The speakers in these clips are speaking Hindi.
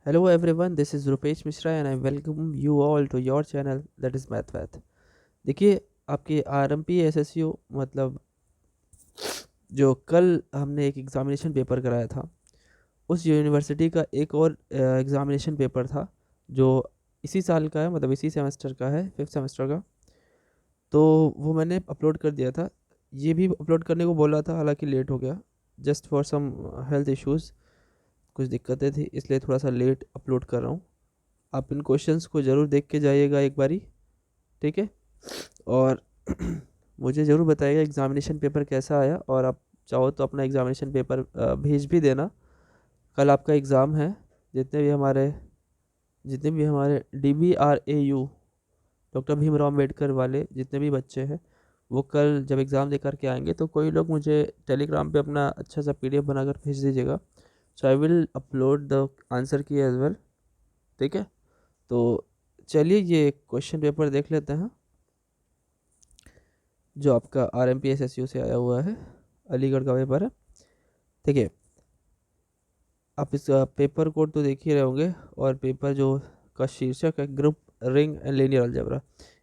Hello everyone, this is Rupesh Mishra and I welcome you all to your channel that is MathWath। देखिए आपके आरएमपी एसएसयू मतलब जो कल हमने एक एग्ज़ामिनेशन पेपर कराया था, उस यूनिवर्सिटी का एक और एग्ज़ामिनेशन पेपर था जो इसी साल का है, मतलब इसी सेमेस्टर का है, 5th सेमेस्टर का। तो वो मैंने अपलोड कर दिया था। ये भी अपलोड करने को बोला था, हालांकि लेट हो गया, just for some health issues, कुछ दिक्कतें थी, इसलिए थोड़ा सा लेट अपलोड कर रहा हूँ। आप इन क्वेश्चंस को ज़रूर देख के जाइएगा एक बारी, ठीक है। और मुझे ज़रूर बताइएगा एग्ज़ामिनेशन पेपर कैसा आया, और आप चाहो तो अपना एग्ज़ामिनेशन पेपर भेज भी देना। कल आपका एग्ज़ाम है। जितने भी हमारे DBRAU डॉक्टर भीमराव अम्बेडकर वाले जितने भी बच्चे हैं, वो कल जब एग्ज़ाम दे कर के आएंगे तो कोई लोग मुझे टेलीग्राम पे अपना अच्छा सा PDF बनाकर भेज दीजिएगा। So I will upload the answer key as well, ठीक है। तो चलिए ये क्वेश्चन पेपर देख लेते हैं जो आपका RMPSSU से आया हुआ है, अलीगढ़ का पेपर है। देखिए, आप इस पेपर कोड तो देख ही रहे होंगे, और पेपर जो का शीर्षक है group ring and linear algebra.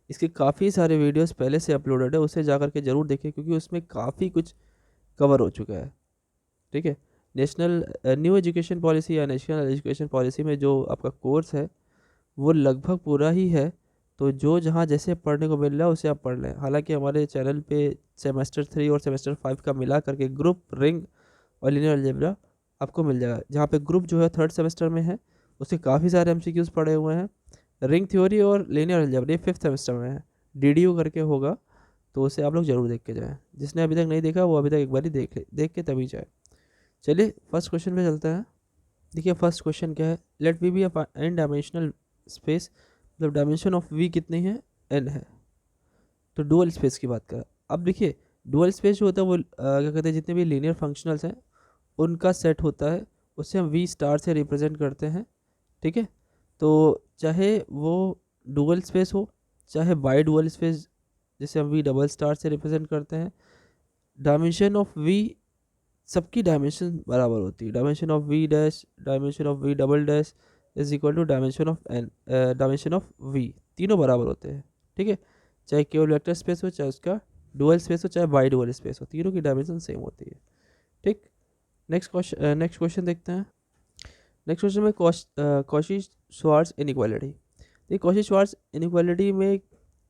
इसके काफ़ी सारे वीडियोस पहले से अपलोडेड है, उसे जा करके ज़रूर देखें क्योंकि उसमें काफ़ी कुछ कवर हो चुका है, ठीक है। नेशनल न्यू एजुकेशन पॉलिसी या नेशनल एजुकेशन पॉलिसी में जो आपका कोर्स है वो लगभग पूरा ही है। तो जो जहाँ जैसे पढ़ने को मिल रहा है उसे आप पढ़ लें। हालांकि हमारे चैनल पे सेमेस्टर 3 और सेमेस्टर 5 का मिला करके ग्रुप रिंग और लीनियर अलजेब्रा आपको मिल जाएगा। जहाँ पे ग्रुप जो है 3rd सेमेस्टर में है, उसके काफ़ी सारे MCQs पड़े हुए हैं। रिंग थ्योरी और लीनियर अलजेब्रा ये 5th सेमेस्टर में है, DDU करके होगा। तो उसे आप लोग ज़रूर देख के जाएँ। जिसने अभी तक नहीं देखा वो अभी तक एक बार ही देख के तभी जाए। चलिए फर्स्ट क्वेश्चन पे चलते हैं। देखिए फर्स्ट क्वेश्चन क्या है, let we be a n dimensional space, मतलब डायमेंशन ऑफ V कितनी है, n है। तो डुअल स्पेस की बात करें। अब देखिए डुअल स्पेस जो होता है वो क्या कहते हैं, जितने भी लीनियर फंक्शनल्स हैं उनका सेट होता है, उससे हम V स्टार से रिप्रेजेंट करते हैं, ठीक है। तो चाहे वो डुअल स्पेस हो, चाहे बाई डुअल स्पेस जिसे हम V डबल स्टार से रिप्रेजेंट करते हैं, डायमेंशन ऑफ V सबकी डायमेंशन बराबर होती है। Dimension of V dash, dimension of V double dash is equal to dimension of V, तीनों बराबर होते हैं, ठीक है। चाहे केवल वेक्टर स्पेस हो, चाहे उसका डुअल स्पेस हो, चाहे बाई डुअल स्पेस हो, तीनों की डायमेंशन सेम होती है, ठीक। नेक्स्ट क्वेश्चन देखते हैं। नेक्स्ट क्वेश्चन में कॉशी श्वार्ट्ज इनइक्वालिटी। ये कॉशी श्वार्ट्ज इनइक्वालिटी में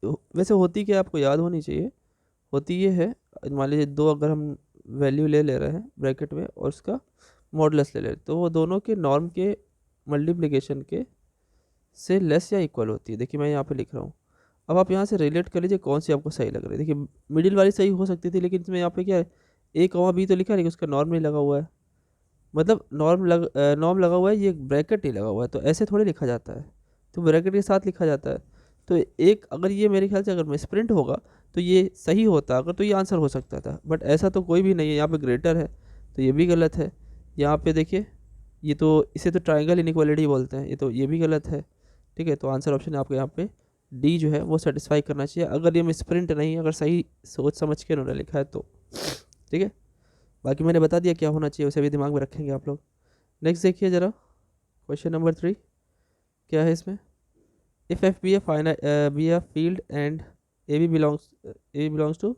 वैसे होती क्या, आपको याद होनी चाहिए। होती ये है, मान लीजिए दो अगर हम वैल्यू ले रहे हैं ब्रैकेट में और उसका मॉडुलस ले रहे हैं, तो वो दोनों के नॉर्म के मल्टीप्लिकेशन के से लेस या इक्वल होती है। देखिए मैं यहाँ पे लिख रहा हूँ। अब आप यहाँ से रिलेट कर लीजिए कौन सी आपको सही लग रही है। देखिए मिडिल वाली सही हो सकती थी, लेकिन इसमें यहाँ पे क्या है, A, B तो लिखा है लेकिन उसका नॉर्म नहीं लगा हुआ है। मतलब नॉर्म लगा हुआ है, ये ब्रैकेट नहीं लगा हुआ है, तो ऐसे थोड़ी लिखा जाता है, तो ब्रैकेट के साथ लिखा जाता है। तो एक अगर ये मेरे ख्याल से अगर मिसप्रिंट होगा तो ये सही होता, अगर तो ये आंसर हो सकता था, बट ऐसा तो कोई भी नहीं है। यहाँ पे ग्रेटर है तो ये भी गलत है। यहाँ पे देखिए, ये तो इसे तो ट्राइंगल इनइक्वालिटी बोलते हैं, ये भी गलत है, ठीक है। तो आंसर ऑप्शन आपको यहाँ पे D जो है वो सेटिस्फाई करना चाहिए, अगर ये मिसप्रिंट नहीं, अगर सही सोच समझ के उन्होंने लिखा है तो, ठीक है। बाकी मैंने बता दिया क्या होना चाहिए, उसे भी दिमाग में रखेंगे आप लोग। नेक्स्ट देखिए ज़रा, क्वेश्चन नंबर 3 क्या है इसमें। If F be a field and a b belongs to,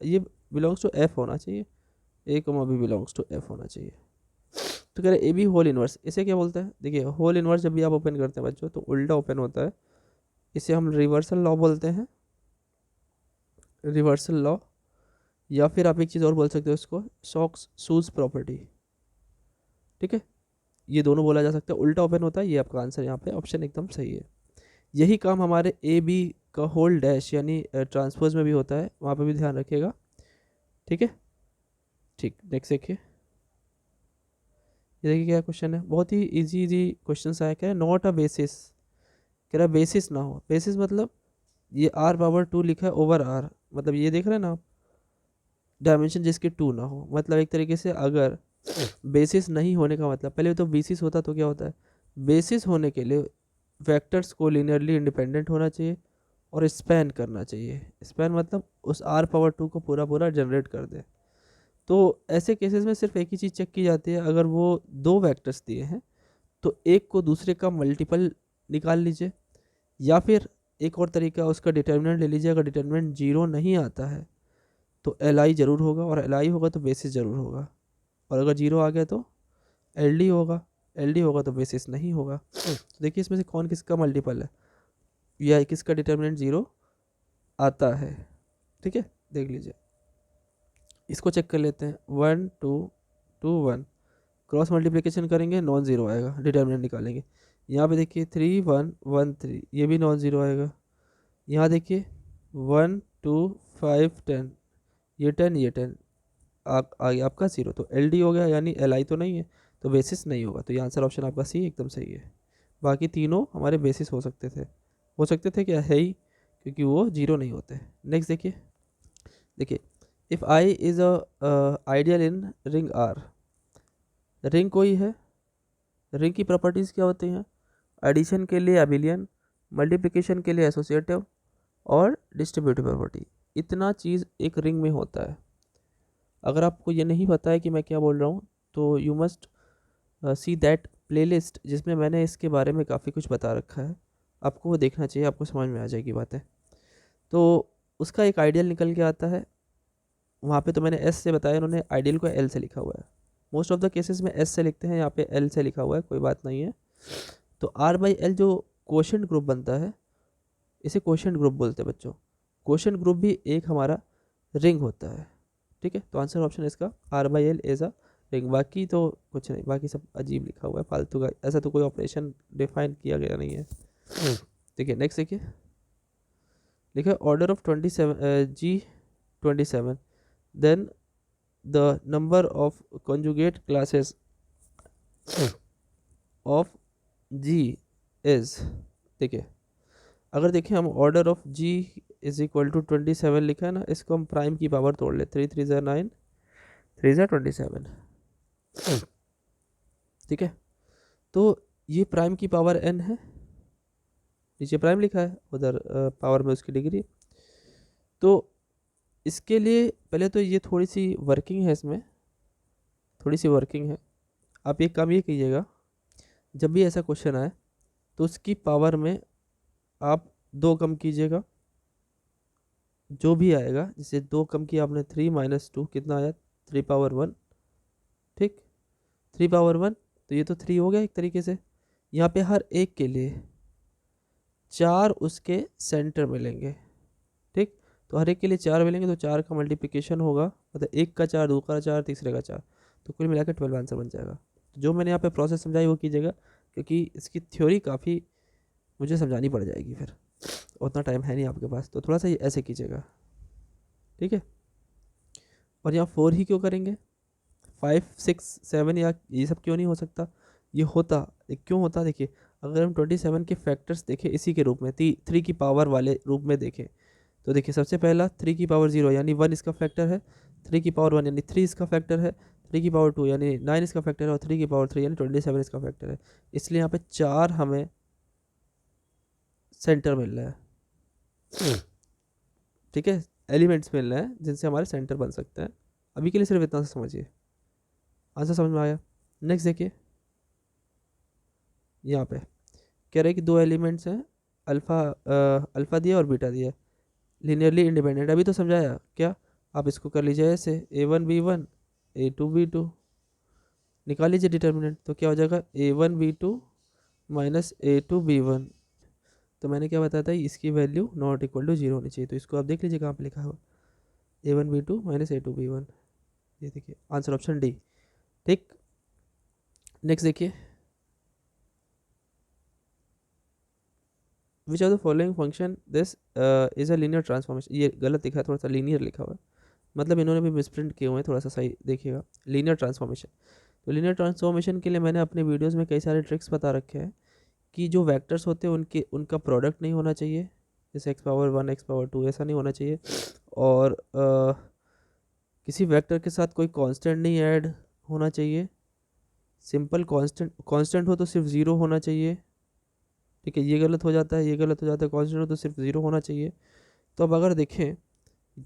ये बिलोंग्स टू एफ होना चाहिए, A, B belongs to F होना चाहिए। तो कह रहे AB होल इनवर्स, इसे क्या बोलते हैं। देखिए होल इनवर्स जब भी आप ओपन करते हैं बच्चों तो उल्टा ओपन होता है, इसे हम रिवर्सल लॉ बोलते हैं, रिवर्सल लॉ। या फिर आप एक चीज़ और बोल सकते हो इसको, सॉक्स शूज प्रॉपर्टी, ठीक है। ये दोनों बोला जा सकता है, उल्टा ओपन होता है। ये आपका आंसर यहाँ पे ऑप्शन एकदम सही है। यही काम हमारे AB का होल डैश यानी ट्रांसपोज में भी होता है, वहाँ पे भी ध्यान रखिएगा, ठीक है। ठीक, नेक्स्ट देखिए। ये देखिए क्या क्वेश्चन है, बहुत ही इजी इजी क्वेश्चन आया। क्या है, नॉट अ बेसिस, कह रहा बेसिस ना हो। बेसिस मतलब ये R⁻² लिखा है ओवर R, मतलब ये देख रहे हैं ना आप, डायमेंशन जिसके 2 ना हो। मतलब एक तरीके से अगर बेसिस नहीं होने का मतलब, पहले तो बेसिस होता तो क्या होता है, बेसिस होने के लिए वेक्टर्स को लीनियरली इंडिपेंडेंट होना चाहिए और स्पैन करना चाहिए। स्पैन मतलब उस R⁻² को पूरा पूरा जनरेट कर दे। तो ऐसे केसेस में सिर्फ एक ही चीज़ चेक की जाती है, अगर वो दो वेक्टर्स दिए हैं तो एक को दूसरे का मल्टीपल निकाल लीजिए, या फिर एक और तरीका उसका डिटर्मिनेंट ले लीजिए। अगर डिटर्मिनेंट 0 नहीं आता है तो एल आई ज़रूर होगा, और एल आई होगा तो बेसिस ज़रूर होगा, और अगर 0 आ गया तो एल डी होगा, एल डी होगा तो बेसिस नहीं होगा। तो देखिए इसमें से कौन किसका मल्टीपल है, या किसका डिटर्मिनेंट 0 आता है। ठीक है, देख लीजिए, इसको चेक कर लेते हैं। 1 2 2 1 क्रॉस मल्टीप्लिकेशन करेंगे, नॉन ज़ीरो आएगा, डिटर्मिनेंट निकालेंगे। यहाँ पे देखिए 3 1 1 3, ये भी नॉन ज़ीरो आएगा। यहाँ देखिए 1 2 5 10, ये 10 ये 10 आ गया आपका 0, तो एल डी हो गया, यानी एल आई तो नहीं है, तो बेसिस नहीं होगा। तो ये आंसर ऑप्शन आपका सी एकदम सही है। बाकी तीनों हमारे बेसिस हो सकते थे क्या, है ही, क्योंकि वो 0 नहीं होते। नेक्स्ट देखिए, if I is a ideal in ring R, ring कोई है, रिंग की प्रॉपर्टीज़ क्या होती हैं, एडिशन के लिए अबिलियन, मल्टीप्लिकेशन के लिए एसोसिएटिव, और डिस्ट्रीब्यूटिव प्रॉपर्टी। इतना चीज़ एक रिंग में होता है। अगर आपको ये नहीं पता है कि मैं क्या बोल रहा हूँ, तो you must see that playlist, जिसमें मैंने इसके बारे में काफ़ी कुछ बता रखा है। आपको वो देखना चाहिए, आपको समझ में आ जाएगी बातें। तो उसका एक आइडियल निकल के आता है, वहाँ पे तो मैंने एस से बताया, उन्होंने आइडियल को एल से लिखा हुआ है। मोस्ट ऑफ द केसेस में एस से लिखते हैं, यहाँ पे एल से लिखा हुआ है, कोई बात नहीं है। तो आर बाई एल जो क्वोशंट ग्रुप बनता है, इसे क्वोशंट ग्रुप बोलते हैं बच्चों। क्वोशंट ग्रुप भी एक हमारा रिंग होता है। ठीक है, तो आंसर ऑप्शन इसका R by L as a ring. बाकी तो कुछ नहीं, बाकी सब अजीब लिखा हुआ है, फालतू का, ऐसा तो कोई ऑपरेशन डिफाइन किया गया नहीं है। ठीक है, नेक्स्ट देखिए, लिखा है order of 27 G 27, then the number of conjugate classes of G is. देखिए, अगर देखें हम order of G is equal to 27 लिखा है ना, इसको हम प्राइम की पावर तोड़ ले, 3 3 9, 3 27। ठीक है, तो ये प्राइम की पावर n है, नीचे प्राइम लिखा है, उधर पावर में उसकी डिग्री। तो इसके लिए पहले तो ये थोड़ी सी वर्किंग है, इसमें थोड़ी सी वर्किंग है। आप एक काम ये कीजिएगा, जब भी ऐसा क्वेश्चन आए तो उसकी पावर में आप 2 कम कीजिएगा, जो भी आएगा। जैसे 2 कम किया आपने, 3 माइनस 2 कितना आया, 3 पावर 1। ठीक, 3 पावर 1, तो ये तो 3 हो गया एक तरीके से। यहाँ पे हर एक के लिए 4 उसके सेंटर मिलेंगे। ठीक, तो हर एक के लिए 4 मिलेंगे, तो 4 का मल्टीप्लिकेशन होगा, मतलब एक का 4, दो का 4, तीसरे का 4, तो कुल मिलाकर 12 आंसर बन जाएगा। तो जो मैंने यहाँ पे प्रोसेस समझाई वो कीजिएगा, क्योंकि इसकी थ्योरी काफ़ी मुझे समझानी पड़ जाएगी, फिर उतना टाइम है नहीं आपके पास, तो थोड़ा सा ये ऐसे कीजिएगा। ठीक है, और यहाँ 4 ही क्यों करेंगे, 5 6 7 या ये सब क्यों नहीं हो सकता, ये होता, क्यों होता, देखिए अगर हम 27 के फैक्टर्स देखें इसी के रूप में, 3 की पावर वाले रूप में देखें, तो देखिए सबसे पहला 3 की पावर 0 यानी 1 इसका फैक्टर है, 3 की पावर 1 यानी 3 इसका फैक्टर है, 3 की पावर 2 यानी 9 इसका फैक्टर है, और 3 की पावर 3 यानी 27 इसका फैक्टर है। इसलिए यहाँ पे 4 हमें सेंटर मिल रहा है। ठीक है, एलिमेंट्स मिल रहे हैं जिनसे हमारे सेंटर बन सकते हैं। अभी के लिए सिर्फ इतना सा समझिए, आंसर समझ में आया। नेक्स्ट देखिए, यहाँ पे कह रहे हैं कि 2 एलिमेंट्स हैं, अल्फ़ा दिया और बीटा दिया, लीनियरली इंडिपेंडेंट। अभी तो समझाया क्या, आप इसको कर लीजिए ऐसे, a1 b1 a2 b2, निकाल लीजिए डिटर्मिनेंट, तो क्या हो जाएगा, a1 b2 minus a2 b1। तो मैंने क्या बताया था, इसकी वैल्यू नॉट इक्वल टू 0 होनी चाहिए, तो इसको आप देख लीजिए कहाँ पे लिखा हुआ, a1 b2 minus a2 b1। ये देखिए आंसर ऑप्शन डी। ठीक, नेक्स्ट देखिए, which of the following function this is a linear transformation. ये गलत लिखा है, थोड़ा सा लीनियर लिखा हुआ है, मतलब इन्होंने भी मिसप्रिंट किए हुए हैं, थोड़ा सा सही देखिएगा। लीनियर ट्रांसफॉर्मेशन, तो लीनियर ट्रांसफॉर्मेशन के लिए मैंने अपने वीडियोस में कई सारे ट्रिक्स बता रखे हैं कि जो वेक्टर्स होते हैं उनका प्रोडक्ट नहीं होना चाहिए, जैसे एक्स पावर 1 एक्स पावर 2 ऐसा नहीं होना चाहिए, और किसी वेक्टर के साथ कोई कांस्टेंट नहीं ऐड होना चाहिए, सिंपल कांस्टेंट हो तो सिर्फ 0 होना चाहिए। ठीक है, ये गलत हो जाता है, ये गलत हो जाता है, कांस्टेंट हो तो सिर्फ 0 होना चाहिए। तो अब अगर देखें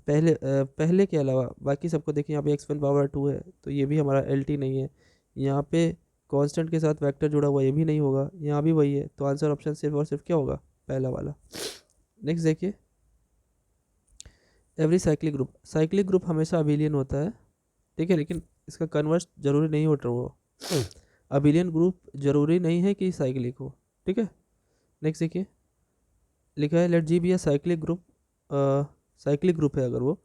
पहले के अलावा बाकी सबको देखें, यहाँ पे x1 पावर 2 है, तो ये भी हमारा LT नहीं है। यहाँ पे कांस्टेंट के साथ वेक्टर जुड़ा हुआ, ये भी नहीं होगा, यहाँ भी वही है, तो आंसर ऑप्शन सिर्फ और सिर्फ क्या होगा, पहला वाला। नेक्स्ट देखिए, एवरी साइक्लिक ग्रुप हमेशा अबिलियन होता है, ठीक है, लेकिन इसका कन्वर्स जरूरी नहीं होता वो, अबिलियन ग्रुप जरूरी नहीं है कि साइक्लिक हो, ठीक है। नेक्स्ट देखिए, लिखा है let G be a cyclic group है अगर वो,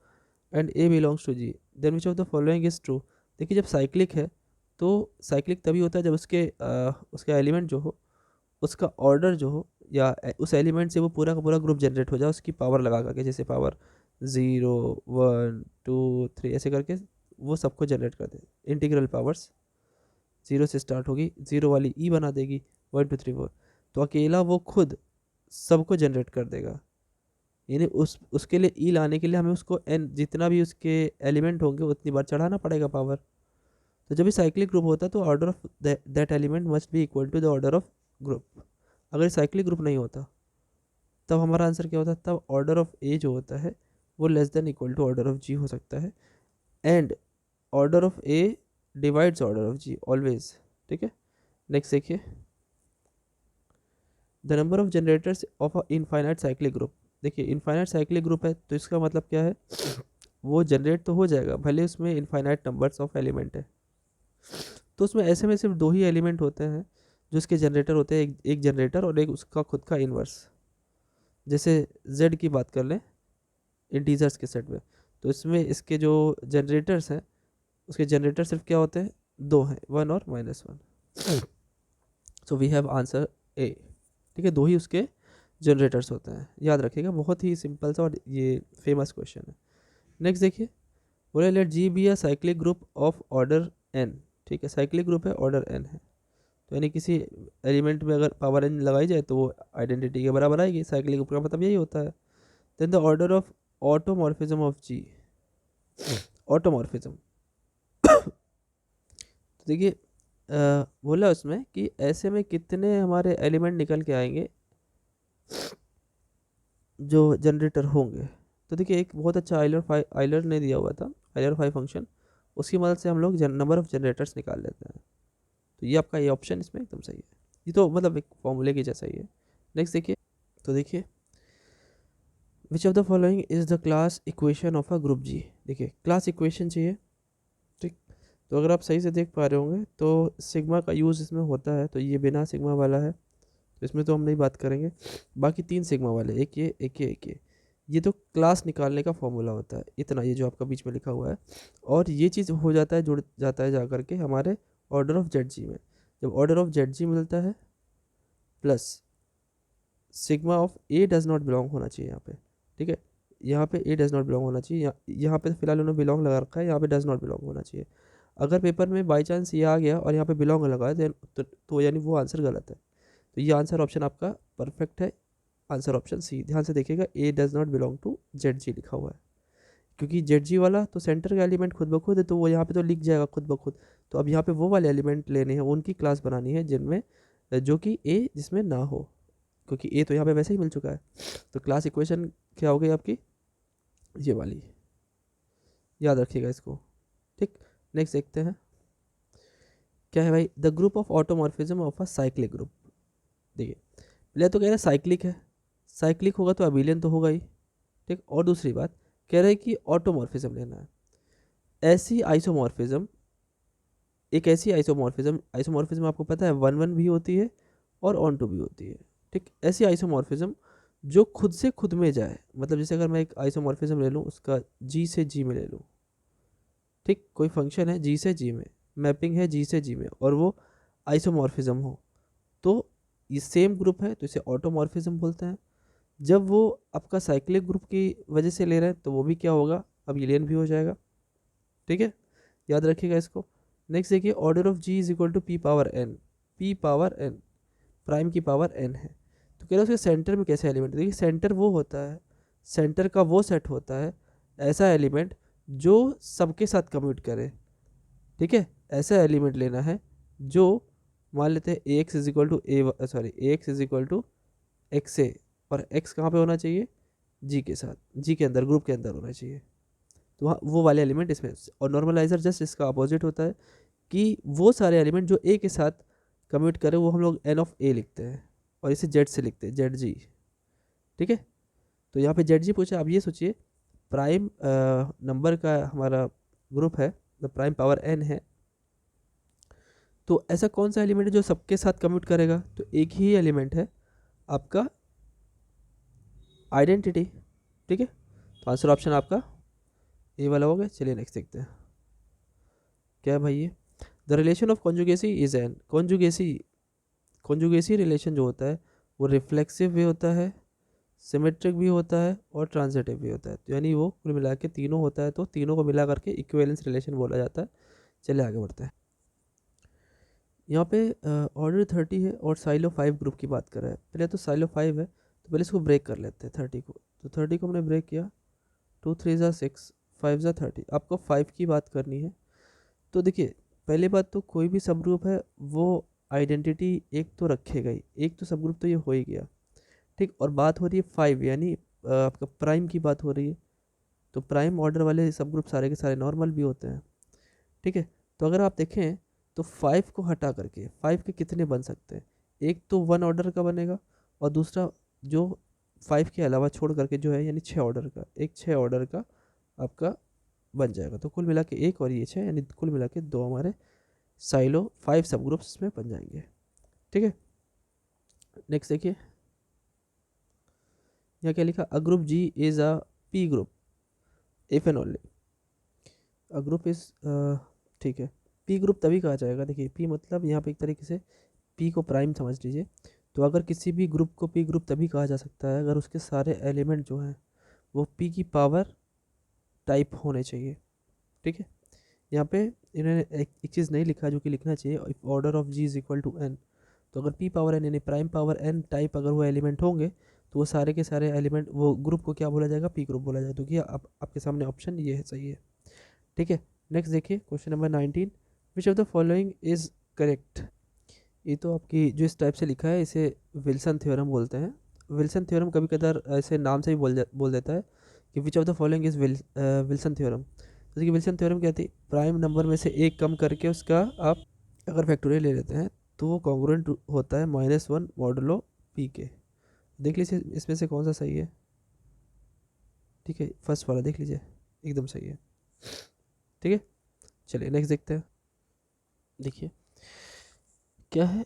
and a belongs to G, then which of the following is true. देखिए जब साइक्लिक है तो साइक्लिक तभी होता है जब उसके एलिमेंट जो हो, उसका ऑर्डर जो हो, या उस एलिमेंट से वो पूरा का पूरा ग्रुप जनरेट हो जाए उसकी पावर लगा करके, जैसे पावर 0 1 2 3 ऐसे करके वो सबको जनरेट कर दे। इंटीग्रल पावर्स 0 से स्टार्ट होगी, 0 वाली ई बना देगी, 1 2 3 4, तो अकेला वो खुद सबको जनरेट कर देगा। यानी उसके लिए ई लाने के लिए हमें उसको एन जितना भी उसके एलिमेंट होंगे उतनी बार चढ़ाना पड़ेगा पावर। तो जब भी साइक्लिक ग्रुप होता है तो order of that element must be equal to the order of group. अगर साइक्लिक ग्रुप नहीं होता तब हमारा आंसर क्या होता, तब ऑर्डर ऑफ ए जो होता है वो less than equal to order of G हो सकता है, and order of A divides order of G always, ठीक है। नेक्स्ट देखिए, the number of generators of a infinite cyclic group. देखिए इनफाइनाइट साइक्लिक ग्रुप है तो इसका मतलब क्या है, वो जनरेट तो हो जाएगा भले उसमें इनफाइनाइट नंबर्स ऑफ एलिमेंट है, तो उसमें ऐसे में सिर्फ 2 ही एलिमेंट होते हैं जो इसके जनरेटर होते हैं, एक जनरेटर और एक उसका खुद का इन्वर्स। जैसे z की बात कर लें इंटीजर्स के सेट में, तो इसमें इसके जो जनरेटर्स हैं उसके जनरेटर सिर्फ क्या होते हैं, 2 हैं, 1 और -1। So we have answer A, ठीक है, 2 ही उसके जनरेटर्स होते हैं, याद रखिएगा, बहुत ही सिंपल सा और ये फेमस क्वेश्चन है। नेक्स्ट देखिए, बोले let G be a cyclic group of order n, ठीक है, साइक्लिक ग्रुप है, ऑर्डर एन है, तो यानी किसी एलिमेंट में अगर पावर एन लगाई जाए तो वो आइडेंटिटी के बराबर आएगी, साइक्लिक ग्रुप का मतलब यही होता है। Then the order of automorphism of G, automorphism तो देखिए बोला उसमें कि ऐसे में कितने हमारे एलिमेंट निकल के आएंगे जो जनरेटर होंगे। तो देखिए एक बहुत अच्छा आइलर ने दिया हुआ था, आइलर 5 फंक्शन, उसकी मदद से हम लोग नंबर ऑफ जनरेटर्स निकाल लेते हैं। तो ये आपका ये ऑप्शन इसमें एकदम सही है, ये तो मतलब एक फॉर्मूले की जैसा ही है। नेक्स्ट देखिए, तो देखिए which of the following is the class equation of a group G. देखिए क्लास इक्वेशन चाहिए, ठीक, तो अगर आप सही से देख पा रहे होंगे तो सिग्मा का यूज़ इसमें होता है, तो ये बिना सिग्मा वाला है तो इसमें तो हम नहीं बात करेंगे। बाकी 3 सिग्मा वाले, एक ये एक ये एक ये तो क्लास निकालने का फॉर्मूला होता है, इतना ये जो आपका बीच में लिखा हुआ है, और ये चीज़ हो जाता है, जुड़ जाता है जा करके हमारे ऑर्डर ऑफ जेड जी में। जब ऑर्डर ऑफ जेड जी मिलता है plus sigma of A does not belong होना चाहिए यहाँ पे, ठीक है, यहाँ पे ए डज नॉट बिलोंग होना चाहिए, यहाँ पे फिलहाल उन्होंने बिलोंग लगा रखा है, यहाँ पे डज नॉट बिलोंग होना चाहिए। अगर पेपर में बाई चांस ये आ गया और यहाँ पे बिलोंग लगा है तो यानी वो आंसर गलत है, तो ये आंसर ऑप्शन आपका परफेक्ट है, आंसर ऑप्शन सी। ध्यान से देखिएगा, A does not belong to Z G लिखा हुआ है, क्योंकि जेड जी वाला तो सेंटर का एलिमेंट खुद ब खुद है, तो वो यहाँ पे तो लिख जाएगा खुद ब खुद, तो अब यहाँ पे वो वाले एलिमेंट लेने हैं, उनकी क्लास बनानी है जिनमें जो कि ए जिसमें ना हो, क्योंकि ए तो यहाँ पे वैसे ही मिल चुका है। तो क्लास इक्वेशन क्या हो गई आपकी, ये वाली, याद रखिएगा इसको, ठीक। नेक्स्ट देखते हैं क्या है भाई, the group of automorphism of a cyclic group. देखिए पहले तो कह रहे हैं साइक्लिक है, साइक्लिक होगा तो अबिलियन तो होगा ही, ठीक, और दूसरी बात कह रहे हैं कि ऑटोमॉर्फिज्म लेना है। ऐसी आइसोमॉर्फिज्म, एक ऐसी आइसोमॉर्फिज्म आपको पता है 1 1 भी होती है और ऑन टू भी होती है, ठीक, ऐसी आइसोमॉर्फिज्म जो खुद से खुद में जाए, मतलब जैसे अगर मैं एक आइसोमॉर्फिज्म ले लूँ, उसका जी से जी में ले लूँ, ठीक, कोई फंक्शन है जी से जी में, मैपिंग है जी से जी में, और वो आइसोमॉर्फिज्म हो, तो ये सेम ग्रुप है तो इसे ऑटोमॉर्फिज्म बोलते हैं। जब वो आपका साइक्लिक ग्रुप की वजह से ले रहे हैं तो वो भी क्या होगा, अब एलियन भी हो जाएगा, ठीक है, याद रखिएगा इसको। नेक्स्ट देखिए, order of G is equal to p power n, p power n, prime की पावर एन है, तो कह रहे हैं उसके सेंटर में कैसे एलिमेंट, देखिए सेंटर वो होता है, सेंटर का वो सेट होता है ऐसा एलिमेंट जो सबके साथ कम्यूट करे, ठीक है, ऐसा एलिमेंट लेना है जो मान लेते हैं A X is equal to A X is equal to X A, और एक्स कहाँ पे होना चाहिए, जी के साथ, जी के अंदर, ग्रुप के अंदर होना चाहिए, तो वहाँ वो वाले एलिमेंट इसमें। और नॉर्मलाइजर जस्ट इसका अपोजिट होता है कि वो सारे एलिमेंट जो ए के साथ कम्यूट करें वो हम लोग एन ऑफ ए लिखते हैं और इसे जेड से लिखते हैं, जेड जी। ठीक है, तो यहाँ पे जेड जी पूछा। अब ये सोचिए प्राइम नंबर का हमारा ग्रुप है, द प्राइम पावर एन है, तो ऐसा कौन सा एलिमेंट है जो सबके साथ कम्यूट करेगा? तो एक ही एलिमेंट है आपका आइडेंटिटी। ठीक है, तो आंसर ऑप्शन आपका ए वाला हो गया। चलिए नेक्स्ट देखते हैं क्या है भाई ये। The relation of conjugacy is an, conjugacy relation जो होता है वो रिफ्लेक्सिव भी होता है, सिमेट्रिक भी होता है और ट्रांजिटिव भी होता है। तो यानी वो कुल मिला के तीनों होता है, तो तीनों को मिला करके इक्विवेलेंस रिलेशन बोला जाता है। चलिए आगे बढ़ते हैं। यहाँ पे ऑर्डर 30 है और साइलो 5 ग्रुप की बात कर रहा है। पहले तो साइलो 5 है, तो पहले इसको ब्रेक कर लेते हैं 30 को। तो 30 को हमने ब्रेक किया, 2 3 ज़ा 6, 5 ज़ा 30। आपको 5 की बात करनी है। तो देखिए पहली बात तो कोई भी सब ग्रुप है वो आइडेंटिटी एक तो रखेगा ही, एक तो सब ग्रुप तो ये हो ही गया। ठीक, और बात हो रही है 5 यानी आपका प्राइम की बात हो रही है। तो प्राइम ऑर्डर वाले सब ग्रुप सारे के सारे नॉर्मल भी होते हैं। ठीक है, तो अगर आप देखें तो 5 को हटा करके 5 के कितने बन सकते हैं? एक तो 1 ऑर्डर का बनेगा और दूसरा जो 5 के अलावा छोड़ करके जो है यानी 6 ऑर्डर का, एक 6 ऑर्डर का आपका बन जाएगा। तो कुल मिला के एक और ये 6 यानी कुल मिला के 2 हमारे साइलो 5 सब ग्रुप्स में बन जाएंगे। ठीक है, नेक्स्ट देखिए यहाँ क्या लिखा, a group G is a p group if and only a group is. ठीक है, पी ग्रुप तभी कहा जाएगा। देखिए पी मतलब यहाँ पे एक तरीके से पी को प्राइम समझ लीजिए। तो अगर किसी भी ग्रुप को पी ग्रुप तभी कहा जा सकता है अगर उसके सारे एलिमेंट जो हैं वो पी की पावर टाइप होने चाहिए। ठीक है, यहाँ पे इन्होंने एक चीज़ नहीं लिखा जो कि लिखना चाहिए, if order of G is equal to n. तो अगर पी पावर एन यानी प्राइम पावर एन टाइप अगर वो एलिमेंट होंगे तो वो सारे के सारे एलिमेंट वो ग्रुप को क्या बोला जाएगा? पी ग्रुप बोला जाएगा। तो क्या आपके सामने ऑप्शन ये है, सही है। ठीक है, नेक्स्ट देखिए question number 19, which of the following is correct. ये तो आपकी जो इस टाइप से लिखा है इसे विल्सन थ्योरम बोलते हैं। विल्सन थ्योरम कभी कदार ऐसे नाम से भी बोल देता है कि विच of the following is Wilson theorem. तो देखिए विल्सन थ्योरम क्या थी, प्राइम नंबर में से एक कम करके उसका आप अगर फैक्टोरियल ले लेते हैं तो वो कॉन्ग्रुएंट होता है -1 मॉडुलो पी के। देख लीजिए इसमें से कौन सा सही है। ठीक है, फर्स्ट वाला देख लीजिए एकदम सही है। ठीक है, चलिए नेक्स्ट देखते हैं। देखिए क्या है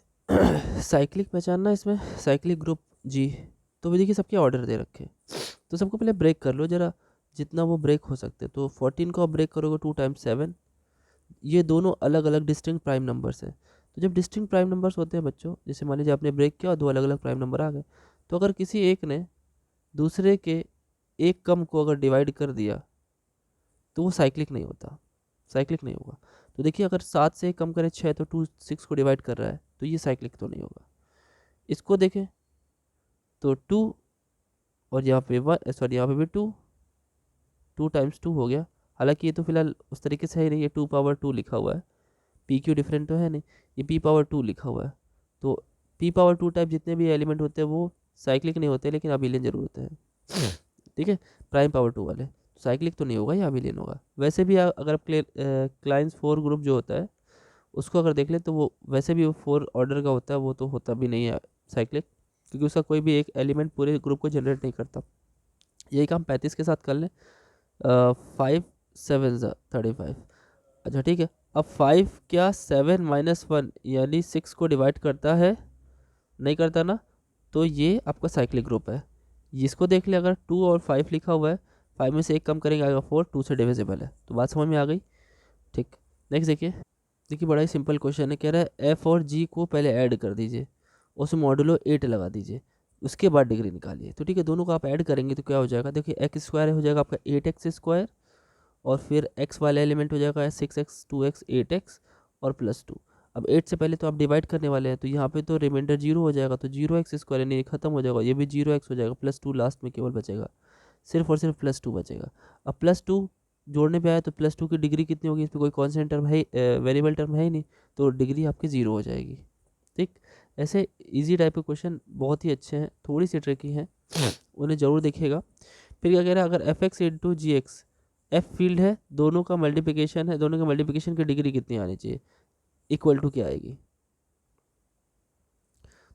साइक्लिक पहचानना इसमें, साइक्लिक ग्रुप जी। तो भी देखिए सबके ऑर्डर दे रखे हैं, तो सबको पहले ब्रेक कर लो जरा जितना वो ब्रेक हो सकते। तो 14 को आप ब्रेक करोगे 2 टाइम्स 7, ये दोनों अलग अलग डिस्टिंक्ट प्राइम नंबर्स हैं। तो जब डिस्टिंक्ट प्राइम नंबर्स होते हैं बच्चों, जैसे मान लीजिए आपने ब्रेक किया और 2 अलग अलग प्राइम नंबर आ गए, तो अगर किसी एक ने दूसरे के एक कम को अगर डिवाइड कर दिया तो वो साइक्लिक नहीं होता, साइक्लिक नहीं होगा। तो देखिए अगर 7 से कम करें 6 तो 2 6 को डिवाइड कर रहा है, तो ये साइक्लिक तो नहीं होगा। इसको देखें तो 2 और यहाँ पे 1 सॉरी यहाँ पे भी 2, 2 टाइम्स 2 हो गया। हालांकि ये तो फिलहाल उस तरीके से है नहीं, ये 2 पावर 2 लिखा हुआ है, पी क्यू डिफरेंट तो है नहीं, ये पी पावर 2 लिखा हुआ है। तो पी पावर 2 टाइप जितने भी एलिमेंट होते हैं वो साइक्लिक नहीं होते, लेकिन अबिलियन जरूर होते हैं। ठीक है, प्राइम पावर 2 वाले साइक्लिक तो नहीं होगा, ये अबिलियन होगा। वैसे भी अगर आप क्लाइंस 4 ग्रुप जो होता है उसको अगर देख ले तो वो वैसे भी वो 4 ऑर्डर का होता है, वो तो होता भी नहीं है साइक्लिक, क्योंकि उसका कोई भी एक एलिमेंट पूरे ग्रुप को जनरेट नहीं करता। यही काम 35 के साथ कर लें, 5 7 35। अच्छा ठीक है, अब 5 क्या 7 -1 यानी 6 को डिवाइड करता है? नहीं करता ना, तो ये आपका साइक्लिक ग्रुप है। इसको देख ले, अगर 2 और 5 लिखा हुआ है, 5 में से एक कम करेंगे आएगा 4, 2 से डिविजिबल है। तो बात समझ में आ गई। ठीक, नेक्स्ट देखिए। देखिए बड़ा ही सिंपल क्वेश्चन है, कह रहा है एफ और जी को पहले ऐड कर दीजिए, उसमें मॉडुलो 8 लगा दीजिए, उसके बाद डिग्री निकालिए। तो ठीक है, दोनों को आप ऐड करेंगे तो क्या हो जाएगा? देखिए एक्स स्क्वायर हो जाएगा आपका 8x स्क्वायर, और फिर x वाला एलिमेंट हो जाएगा 6x 2x 8x और +2। अब 8 से पहले तो आप डिवाइड करने वाले हैं, तो यहाँ पे तो रिमाइंडर 0 हो जाएगा, तो 0x स्क्वायर यानी ये खत्म हो जाएगा, ये भी 0x हो जाएगा, +2 लास्ट में केवल बचेगा, सिर्फ और सिर्फ +2 बचेगा। अब +2 जोड़ने पे आया तो +2 की डिग्री कितनी होगी? इस पर कोई कॉन्स्टेंट टर्म है, वेरिएबल टर्म है ही नहीं, तो डिग्री आपकी 0 हो जाएगी। ठीक, ऐसे इजी टाइप के क्वेश्चन बहुत ही अच्छे हैं, थोड़ी सी ट्रिकी हैं, उन्हें ज़रूर देखिएगा। फिर क्या कह रहा है, अगर f(x) × gx, एफ फील्ड है, दोनों का मल्टीप्लिकेशन है, दोनों के मल्टीप्लिकेशन की डिग्री कितनी आनी चाहिए? इक्वल टू क्या आएगी।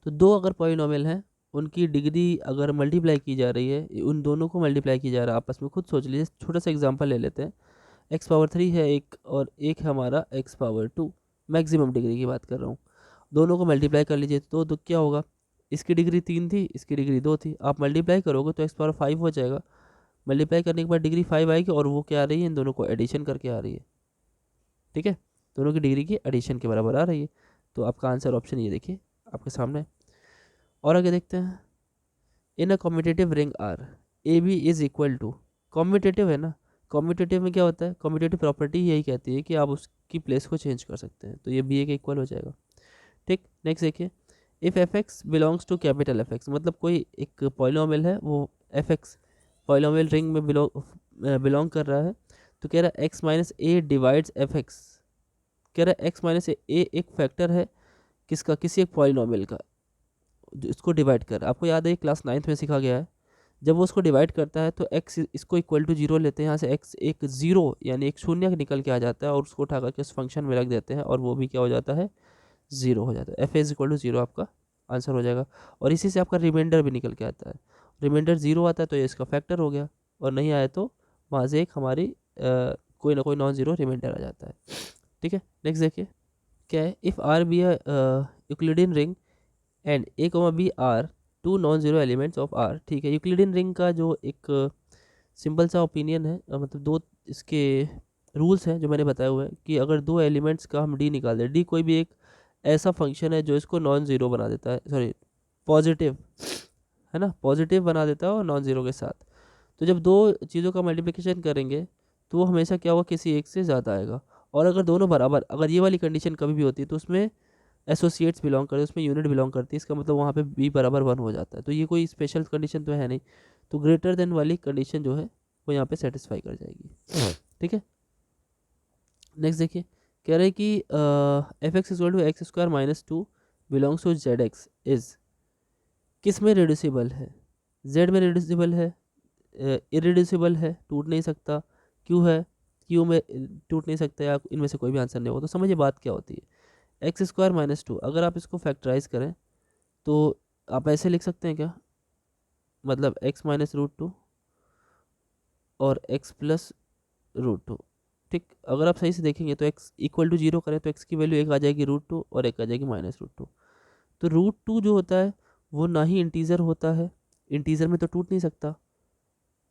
तो दो अगर पॉलिनॉमियल हैं, उनकी डिग्री अगर मल्टीप्लाई की जा रही है, उन दोनों को मल्टीप्लाई की जा रहा है आपस में, खुद सोच लीजिए। छोटा सा एग्जांपल ले लेते हैं। एक्स पावर 3 है एक, और एक है हमारा एक्स पावर 2। मैक्सिमम डिग्री की बात कर रहा हूँ। दोनों को मल्टीप्लाई कर लीजिए तो क्या होगा, इसकी डिग्री 3 थी, इसकी डिग्री 2 थी। आप मल्टीप्लाई करोगे तो एक्स पावर 5 हो जाएगा। मल्टीप्लाई करने के बाद डिग्री 5 आएगी, और वो क्या आ रही है, इन दोनों को एडिशन करके आ रही है। ठीक है, दोनों की डिग्री की एडिशन के बराबर आ रही है। तो आपका आंसर ऑप्शन ये देखिए आपके सामने है। और आगे देखते हैं। In a competitive ring R A B is equal to, competitive है ना, कॉम्पिटेटिव में क्या होता है, कॉम्पिटेटिव प्रॉपर्टी यही कहती है कि आप उसकी प्लेस को चेंज कर सकते हैं, तो ये बी ए के इक्वल हो जाएगा। ठीक, नेक्स्ट देखिए। If f x belongs to capital F x, मतलब कोई एक पॉलिनॉमियल है, वो एफ एक्स पॉलिनॉमियल रिंग में बिलोंग कर रहा है। तो कह रहा है x minus a divides f x. कह रहा है एक्स माइनस ए एक फैक्टर है किसका, किसी एक पॉलिनॉमियल का, जो इसको डिवाइड कर। आपको याद है क्लास 9th में सीखा गया है, जब वो उसको डिवाइड करता है तो एक्स इसको इक्वल टू 0 लेते हैं, यहाँ से एक्स एक ज़ीरो यानी एक शून्य निकल के आ जाता है, और उसको उठा करके उस फंक्शन में रख देते हैं, और वो भी क्या हो जाता है, 0 हो जाता है। एफ इज इक्वल टू 0 आपका आंसर हो जाएगा। और इसी से आपका रिमाइंडर भी निकल के आता है। रिमाइंडर 0 आता है तो ये इसका फैक्टर हो गया, और नहीं आया तो वहाँ से एक हमारी कोई ना कोई नॉन ज़ीरो रिमाइंडर आ जाता है। ठीक है, नेक्स्ट देखिए क्या है। If R be Euclidean ring and a comma b are two non zero elements of R. ठीक है, यूक्लिडियन रिंग का जो एक सिंपल सा ओपिनियन है, मतलब दो इसके रूल्स हैं जो मैंने बताए हुए हैं, कि अगर दो एलिमेंट्स का हम डी निकाल दें, डी कोई भी एक ऐसा फंक्शन है जो इसको नॉन ज़ीरो बना देता है, सॉरी पॉजिटिव है ना, पॉजिटिव बना देता है और नॉन ज़ीरो के साथ। तो जब दो चीज़ों का मल्टीप्लिकेशन करेंगे तो वो हमेशा क्या होगा, किसी एक से ज़्यादा आएगा। और अगर दोनों बराबर, अगर ये वाली कंडीशन कभी भी होती है तो उसमें एसोसिएट्स बिलोंग करते हैं, उसमें यूनिट बिलोंग करती है, इसका मतलब वहाँ पे बी बराबर 1 हो जाता है। तो ये कोई स्पेशल कंडीशन तो है नहीं, तो ग्रेटर देन वाली कंडीशन जो है वो यहाँ पे सेटिस्फाई कर जाएगी। ठीक है, नेक्स्ट देखिए। कह रहे हैं कि f x equal to x square minus 2 belongs to Z x is, किस में रिड्यूसिबल है, जेड में रिड्यूसिबल है, इरिड्यूसिबल है, टूट नहीं सकता, क्यू है, क्यू में टूट नहीं सकता, या इनमें से कोई भी आंसर नहीं होगा। तो समझिए बात क्या होती है। एक्स स्क्वायर माइनस 2 अगर आप इसको फैक्टराइज करें तो आप ऐसे लिख सकते हैं क्या, मतलब एक्स माइनस रूट 2 और एक्स प्लस रूट 2। ठीक, अगर आप सही से देखेंगे तो एक्स इक्वल टू 0 करें तो एक्स की वैल्यू एक आ जाएगी रूट 2, और एक आ जाएगी माइनस रूट 2। तो रूट 2 जो होता है वो ना ही इंटीजर होता है, इंटीजर में तो टूट नहीं सकता,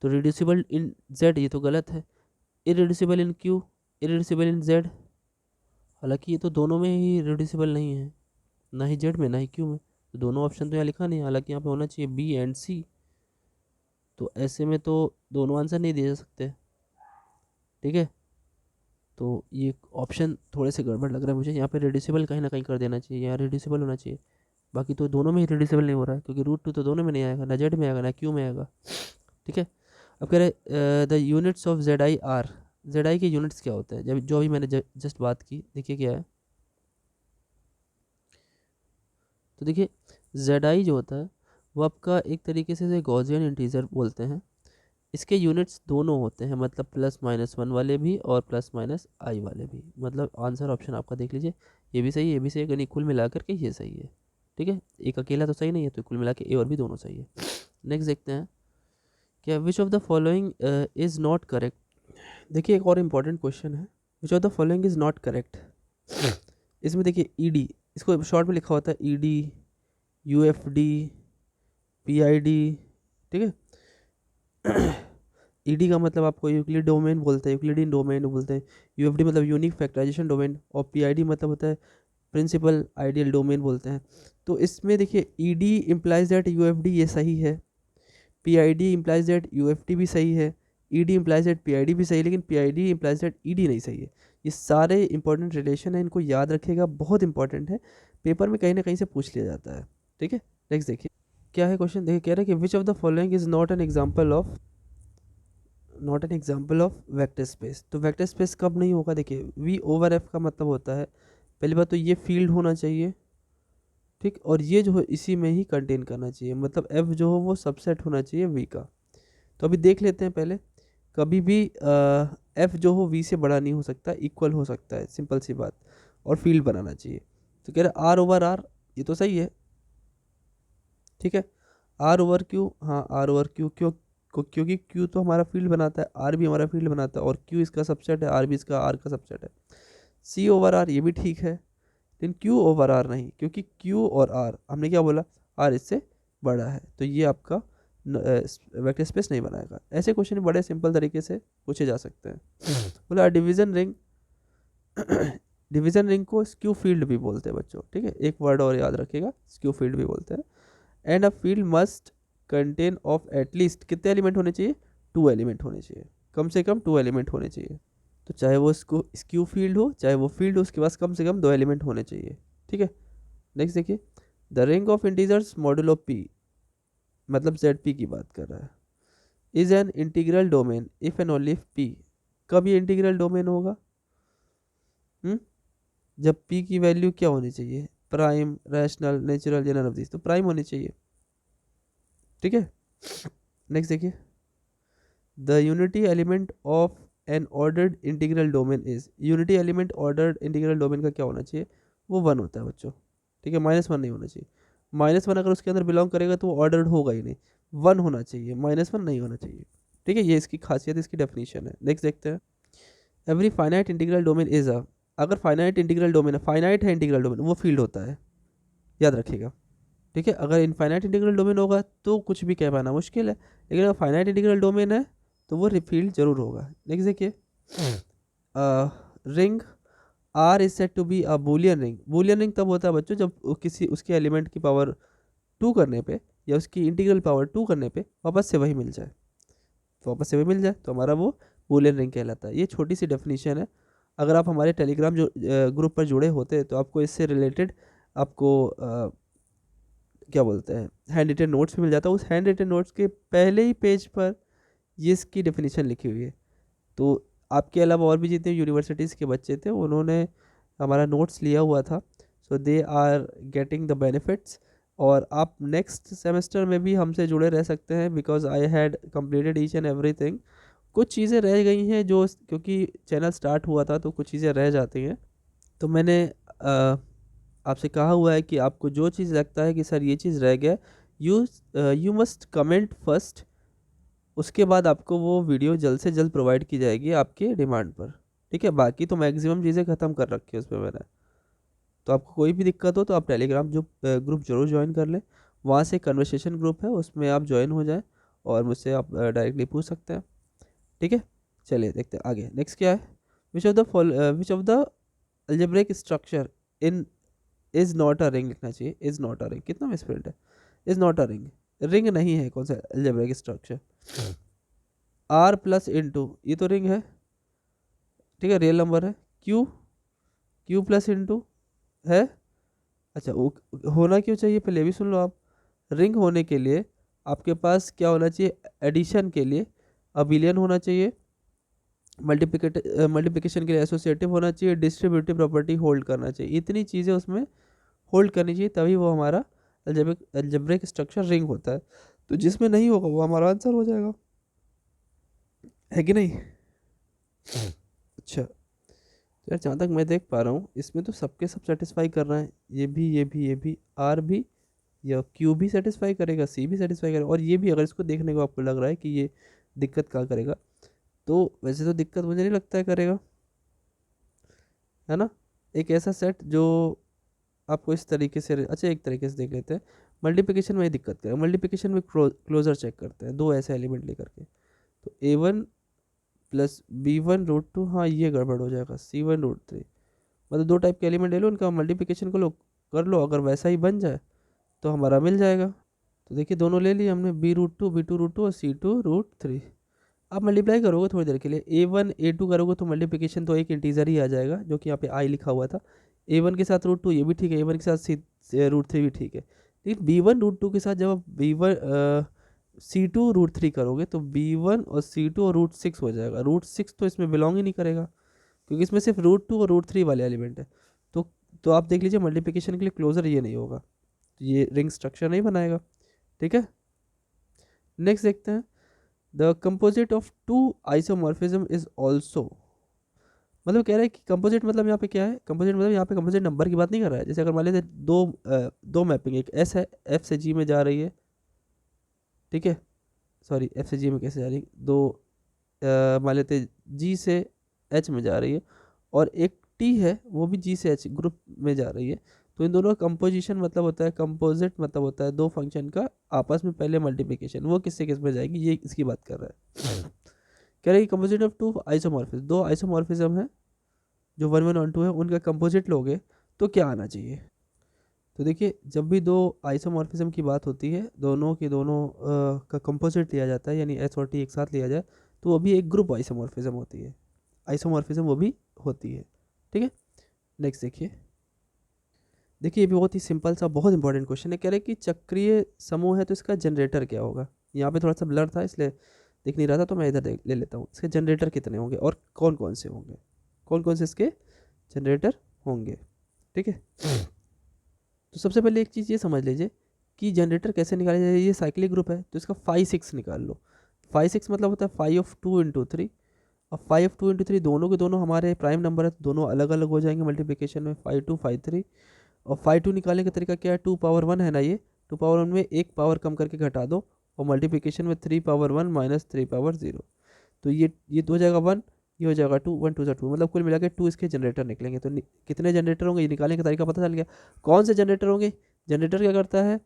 तो रिड्यूसिबल इन जेड, ये तो गलत है। इरिड्यूसिबल इन क्यू, इरिड्यूसिबल इन जेड, हालांकि ये तो दोनों में ही रिड्यूसिबल नहीं है, ना ही जेड में ना ही क्यू में, तो दोनों ऑप्शन तो यहाँ लिखा नहीं है, हालांकि यहाँ पे होना चाहिए बी एंड सी। तो ऐसे में तो दोनों आंसर नहीं दिए जा सकते। ठीक है, तो ये ऑप्शन थोड़े से गड़बड़ लग रहा है मुझे, यहाँ पे रिड्यूसिबल कहीं ना कहीं कर देना चाहिए, यहाँ रिड्यूसिबल होना चाहिए। बाकी तो दोनों में ही रिड्यूसिबल नहीं हो रहा है, क्योंकि रूट 2 तो दोनों में नहीं आएगा, ना जेड में आएगा ना क्यू में आएगा। ठीक है, अब कह रहे the units of Z I R, Z I के यूनिट्स क्या होते हैं, जब जो अभी मैंने जस्ट बात की, देखिए क्या है। तो देखिए जेड आई जो होता है वो आपका एक तरीके से गॉसियन इंटीजर बोलते हैं। इसके यूनिट्स दोनों होते हैं, मतलब प्लस माइनस 1 वाले भी और प्लस माइनस आई वाले भी। मतलब आंसर ऑप्शन आपका देख लीजिए, ये भी सही है, ये भी सही है, यानी कुल मिला करके ये सही है। ठीक है, एक अकेला तो सही नहीं है, तो कुल मिला के ए और भी दोनों सही है। नेक्स्ट देखते हैं क्या, विच of the following is not correct. देखिए एक और इम्पॉर्टेंट क्वेश्चन है, which of the following is not correct. इसमें देखिए ईडी, इसको शॉर्ट में लिखा होता है ईडी, यूएफडी, पीआईडी। ठीक है, ईडी का मतलब आपको यूक्लिड डोमेन बोलते हैं, यूक्लिडियन डोमेन बोलते हैं। यूएफडी मतलब यूनिक फैक्टराइजेशन डोमेन, और पीआईडी मतलब होता है प्रिंसिपल आइडियल डोमेन बोलते हैं। तो इसमें देखिए ईडी इम्प्लाइज दैट यूएफडी ये सही है, पीआईडी इम्प्लाइज दैट यूएफडी भी सही है, ईडी इम्प्लाइज दैट पीआईडी भी सही है, लेकिन पीआईडी इम्प्लाइज दैट ईडी नहीं सही है। ये सारे इंपॉर्टेंट रिलेशन है, इनको याद रखिएगा, बहुत इंपॉर्टेंट है, पेपर में कहीं ना कहीं से पूछ लिया जाता है। ठीक है, नेक्स्ट देखिए क्या है क्वेश्चन। देखिए कह रहा है कि विच of the following is not an example of vector space. तो वेक्टर स्पेस कब नहीं होगा, देखिए वी ओवर एफ का मतलब होता है, पहली बात तो ये फील्ड होना चाहिए, ठीक, और ये जो है इसी में ही कंटेन करना चाहिए, मतलब एफ जो हो वो सबसेट होना चाहिए वी का। तो अभी देख लेते हैं पहले, कभी भी एफ जो हो वी से बड़ा नहीं हो सकता, इक्वल हो सकता है, सिंपल सी बात। और फील्ड बनाना चाहिए। तो कह रहे आर ओवर आर, ये तो सही है, ठीक है। आर ओवर क्यू, हाँ आर ओवर क्यू, क्योंकि क्यू तो हमारा फील्ड बनाता है, आर भी हमारा फील्ड बनाता है, और क्यू इसका सबसेट है, आर भी इसका आर का सबसेट है। सी ओवर आर, ये भी ठीक है, लेकिन क्यू ओवर आर नहीं, क्योंकि क्यू और आर हमने क्या बोला, आर इससे बड़ा है, तो ये आपका वेक्टर स्पेस नहीं बनाएगा। ऐसे क्वेश्चन बड़े सिंपल तरीके से पूछे जा सकते हैं। बोला डिवीजन रिंग डिवीजन रिंग को स्क्यू फील्ड भी बोलते हैं बच्चों, ठीक है, एक वर्ड और याद रखिएगा, स्क्यू फील्ड भी बोलते हैं। And a field must contain of at least कितने एलिमेंट होने चाहिए, 2 एलिमेंट होने चाहिए, कम से कम 2 एलिमेंट होने चाहिए। तो चाहे वो इसको स्क्यू फील्ड हो चाहे वो फील्ड हो, उसके पास कम से कम 2 एलिमेंट होने चाहिए, ठीक है। नेक्स्ट देखिए, the ring of integers modulo P, मतलब जेड पी की बात कर रहा है, is an integral domain if and only if P. कब ये इंटीग्रल डोमेन होगा, जब पी की वैल्यू क्या होनी चाहिए, प्राइम, रैशनल, नेचुरल या नन ऑफ दिस, तो प्राइम होनी चाहिए, ठीक है। नेक्स्ट देखिए, the unity element of N ordered integral domain is, unity element ordered integral domain का क्या होना चाहिए, वो 1 होता है बच्चों, ठीक है, -1 नहीं होना चाहिए। -1 अगर उसके अंदर बिलोंग करेगा तो वो ऑर्डर्ड होगा ही नहीं, 1 होना चाहिए, -1 नहीं होना चाहिए, ठीक है। ये इसकी खासियत, इसकी डेफिनेशन है। नेक्स्ट देखते हैं, every finite integral domain is a, अगर फाइनाइट इंटीग्रल डोमेन है, फाइनाइट है इंटीग्रल डोमेन, वो फील्ड होता है, याद रखिएगा, ठीक है। अगर इनफाइनाइट इंटीग्रल डोमेन होगा तो कुछ भी कह पाना मुश्किल है, लेकिन अगर फाइनाइट इंटीग्रल डोमेन है तो वो फील्ड जरूर होगा। नेक्स्ट देखिए, ring R is set to be a Boolean ring, Boolean ring तब होता है बच्चों जब किसी उसके एलिमेंट की पावर 2 करने पे या उसकी इंटीग्रल पावर 2 करने पे वापस से वही मिल जाए, तो वापस से वही मिल जाए तो हमारा वो बूलियन रिंग कहलाता है। ये छोटी सी डेफिनेशन है, अगर आप हमारे टेलीग्राम जो ग्रुप पर जुड़े होते हैं तो आपको इससे रिलेटेड आपको क्या बोलते हैं हैंड रिटन नोट्स भी मिल जाता है। उस हैंड रिटन नोट्स के पहले ही पेज पर ये इसकी डेफिनेशन लिखी हुई है, तो आपके अलावा और भी जितने यूनिवर्सिटीज़ के बच्चे थे उन्होंने हमारा नोट्स लिया हुआ था, so they are getting the benefits. और आप नेक्स्ट सेमेस्टर में भी हमसे जुड़े रह सकते हैं, because I had completed each and everything. कुछ चीज़ें रह गई हैं जो, क्योंकि चैनल स्टार्ट हुआ था तो कुछ चीज़ें रह जाती हैं, तो मैंने आपसे कहा हुआ है कि आपको जो चीज़ लगता है कि सर ये चीज़ रह गया, यू मस्ट कमेंट फर्स्ट, उसके बाद आपको वो वीडियो जल्द से जल्द प्रोवाइड की जाएगी आपके डिमांड पर, ठीक है। बाकी तो मैक्सिमम चीज़ें ख़त्म कर रखी है उसमें मैंने, तो आपको कोई भी दिक्कत हो तो आप टेलीग्राम जो ग्रुप जरूर ज्वाइन कर लें, वहाँ से कन्वर्सेशन ग्रुप है, उसमें आप ज्वाइन हो जाएं और मुझसे आप डायरेक्टली पूछ सकते हैं, ठीक है। चलिए देखते हैं आगे, नेक्स्ट क्या है, which of the algebraic structure in is not a ring, लिखना चाहिए इज नॉट अ रिंग, कितना मिसप्रिंट है, is not a ring, ring नहीं है कौन सा algebraic structure, R plus into, ये तो रिंग है, ठीक है, रियल नंबर है। क्यू, क्यू प्लस इंटू है, अच्छा वो होना क्यों चाहिए, पहले भी सुन लो आप, रिंग होने के लिए आपके पास क्या होना चाहिए, एडिशन के लिए अबिलियन होना चाहिए, मल्टीप्लिकेशन के लिए एसोसिएटिव होना चाहिए, डिस्ट्रीब्यूटिव प्रॉपर्टी होल्ड करना चाहिए, इतनी चीज़ें उसमें होल्ड करनी चाहिए, तभी वो हमारा अलजेब्रिक स्ट्रक्चर रिंग होता है। तो जिसमें नहीं होगा वो हमारा आंसर हो जाएगा, है कि नहीं। अच्छा, तो यार जहाँ तक मैं देख पा रहा हूँ इसमें तो सबके सब सेटिस्फाई कर रहे हैं, ये भी ये भी ये भी, आर भी या क्यू भी सेटिस्फाई करेगा, सी भी सेटिस्फाई करेगा, और ये भी, अगर इसको देखने को आपको लग रहा है कि ये दिक्कत कहाँ करेगा, तो वैसे तो दिक्कत मुझे नहीं लगता है करेगा, है ना। एक ऐसा सेट जो आपको इस तरीके से, अच्छा एक तरीके से देख लेते हैं, मल्टीप्लिकेशन में ही दिक्कत करेगा, मल्टीप्लिकेशन में क्लोजर चेक करते हैं, 2 ऐसे एलिमेंट लेकर के, तो A1 प्लस B1√2, हाँ ये गड़बड़ हो जाएगा, C1√3, मतलब 2 टाइप के एलिमेंट ले लो, उनका मल्टीप्लिकेशन को लो कर लो, अगर वैसा ही बन जाए तो हमारा मिल जाएगा। तो देखिए दोनों ले लिए हमने, B√2 B2√2 और C2√3। आप मल्टीप्लाई करोगे थोड़ी देर के लिए, A1 A2 करोगे तो मल्टीप्लिकेशन तो एक इंटीजर ही आ जाएगा, जो कि यहाँ पे I लिखा हुआ था, A1 के साथ √2 ये भी ठीक है, A1 के साथ √3 भी ठीक है, लेकिन B1√2 के साथ जब आप B1 C2√3 करोगे तो B1 और C2 और √6 हो जाएगा, √6 तो इसमें बिलोंग ही नहीं करेगा, क्योंकि इसमें सिर्फ √2 और √3 वाले एलिमेंट है। तो तो आप देख लीजिए मल्टीप्लिकेशन के लिए क्लोजर ये नहीं होगा, तो ये रिंग स्ट्रक्चर नहीं बनाएगा, ठीक है। नेक्स्ट देखते हैं, the composite of 2 isomorphism is also, मतलब कह रहा है कि कंपोजिट मतलब यहाँ पे क्या है, कंपोजिट मतलब यहाँ पे कंपोजिट नंबर की बात नहीं कर रहा है। जैसे अगर मान लेते दो मैपिंग, एक एस है, एफ से जी में जा रही है, ठीक है, सॉरी एफ से जी में कैसे जा रही है, दो मान लेते जी से एच में जा रही है, और एक टी है वो भी जी से एच ग्रुप में जा रही है। तो इन दोनों का कंपोजिशन मतलब होता है, कंपोजिट मतलब होता है दो फंक्शन का आपस में पहले मल्टीप्लिकेशन। वो किससे किस में जाएगी, ये इसकी बात कर रहा है। कह रहे हैं कंपोजिट ऑफ टू आइसोमॉर्फिज्म, दो आइसोमॉर्फिज्म है जो 1 1 1 2 है, उनका कंपोजिट लोगे तो क्या आना चाहिए। तो देखिए जब भी दो आइसोमॉर्फिज्म की बात होती है, दोनों के दोनों का कंपोजिट लिया जाता है, यानी एच और टी एक साथ लिया जाए, तो वो भी एक ग्रुप आइसोमॉर्फिज्म होती है, आइसोमॉर्फिज्म वो भी होती है, ठीक है। नेक्स्ट देखिए, देखिए ये भी बहुत ही सिंपल सा बहुत इंपॉर्टेंट क्वेश्चन है। कह रहे हैं कि चक्रीय समूह है तो इसका जनरेटर क्या होगा। यहाँ पे थोड़ा सा ब्लर था इसलिए दिख नहीं रहा था, तो मैं इधर ले लेता हूँ। इसके जनरेटर कितने होंगे और कौन कौन से होंगे, कौन कौन से इसके जनरेटर होंगे, ठीक है। तो सबसे पहले एक चीज़ ये समझ लीजिए कि जनरेटर कैसे निकाला जाए। ये साइक्लिक ग्रुप है तो इसका 5 6 निकाल लो। 5 6 मतलब होता है 5 of 2 into 3, और 5 of 2 into 3 दोनों के दोनों हमारे प्राइम नंबर है, तो दोनों अलग अलग हो जाएंगे मल्टीप्लिकेशन में, 5 2 5 3। और 5 2 निकालने का तरीका क्या है, 2 पावर 1 है ना, ये 2 पावर 1 में एक पावर कम करके घटा दो, और मल्टीप्लिकेशन में 3 पावर 1 माइनस 3 पावर 0। तो ये तो हो जाएगा 1, ये हो जाएगा 2, 1 2 2, मतलब कुल मिला के 2 इसके जनरेटर निकलेंगे। तो कितने जनरेटर होंगे ये निकालने का तरीका पता चल गया। कौन से जनरेटर होंगे, जनरेटर क्या करता है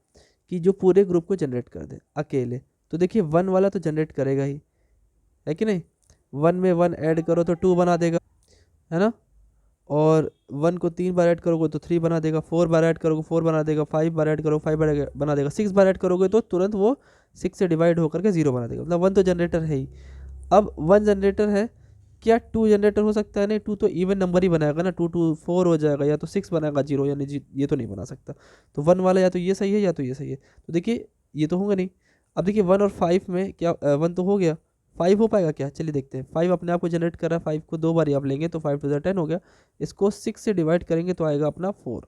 कि जो पूरे ग्रुप को जनरेट कर दे अकेले। तो देखिए 1 वाला तो जनरेट करेगा ही, है कि नहीं, 1 में 1 ऐड करो तो 2 बना देगा, है ना। और 1 को 3 बार ऐड करोगे तो 3 बना देगा, 4 बार ऐड करोगे 4 बना देगा, 5 बार ऐड करोगे 5 बार बना देगा, 6 बार ऐड करोगे तो तुरंत वो 6 से डिवाइड होकर के 0 बना देगा, मतलब 1 तो जनरेटर है ही। अब 1 जनरेटर है, क्या 2 जनरेटर हो सकता है, नहीं 2 तो इवन नंबर ही बनाएगा ना, 2 2 4 हो जाएगा, या तो 6 बनाएगा 0, यानी ये तो नहीं बना सकता। तो 1 वाला या तो ये सही है या तो ये सही है। तो देखिए ये तो होगा नहीं। अब देखिए 1 और 5 में क्या 1 तो हो गया, 5 हो पाएगा क्या, चलिए देखते हैं। 5 अपने आप को जनरेट कर रहा है, 5 को 2 बार आप लेंगे तो 5 2 10 हो गया। इसको 6 से डिवाइड करेंगे तो आएगा अपना 4।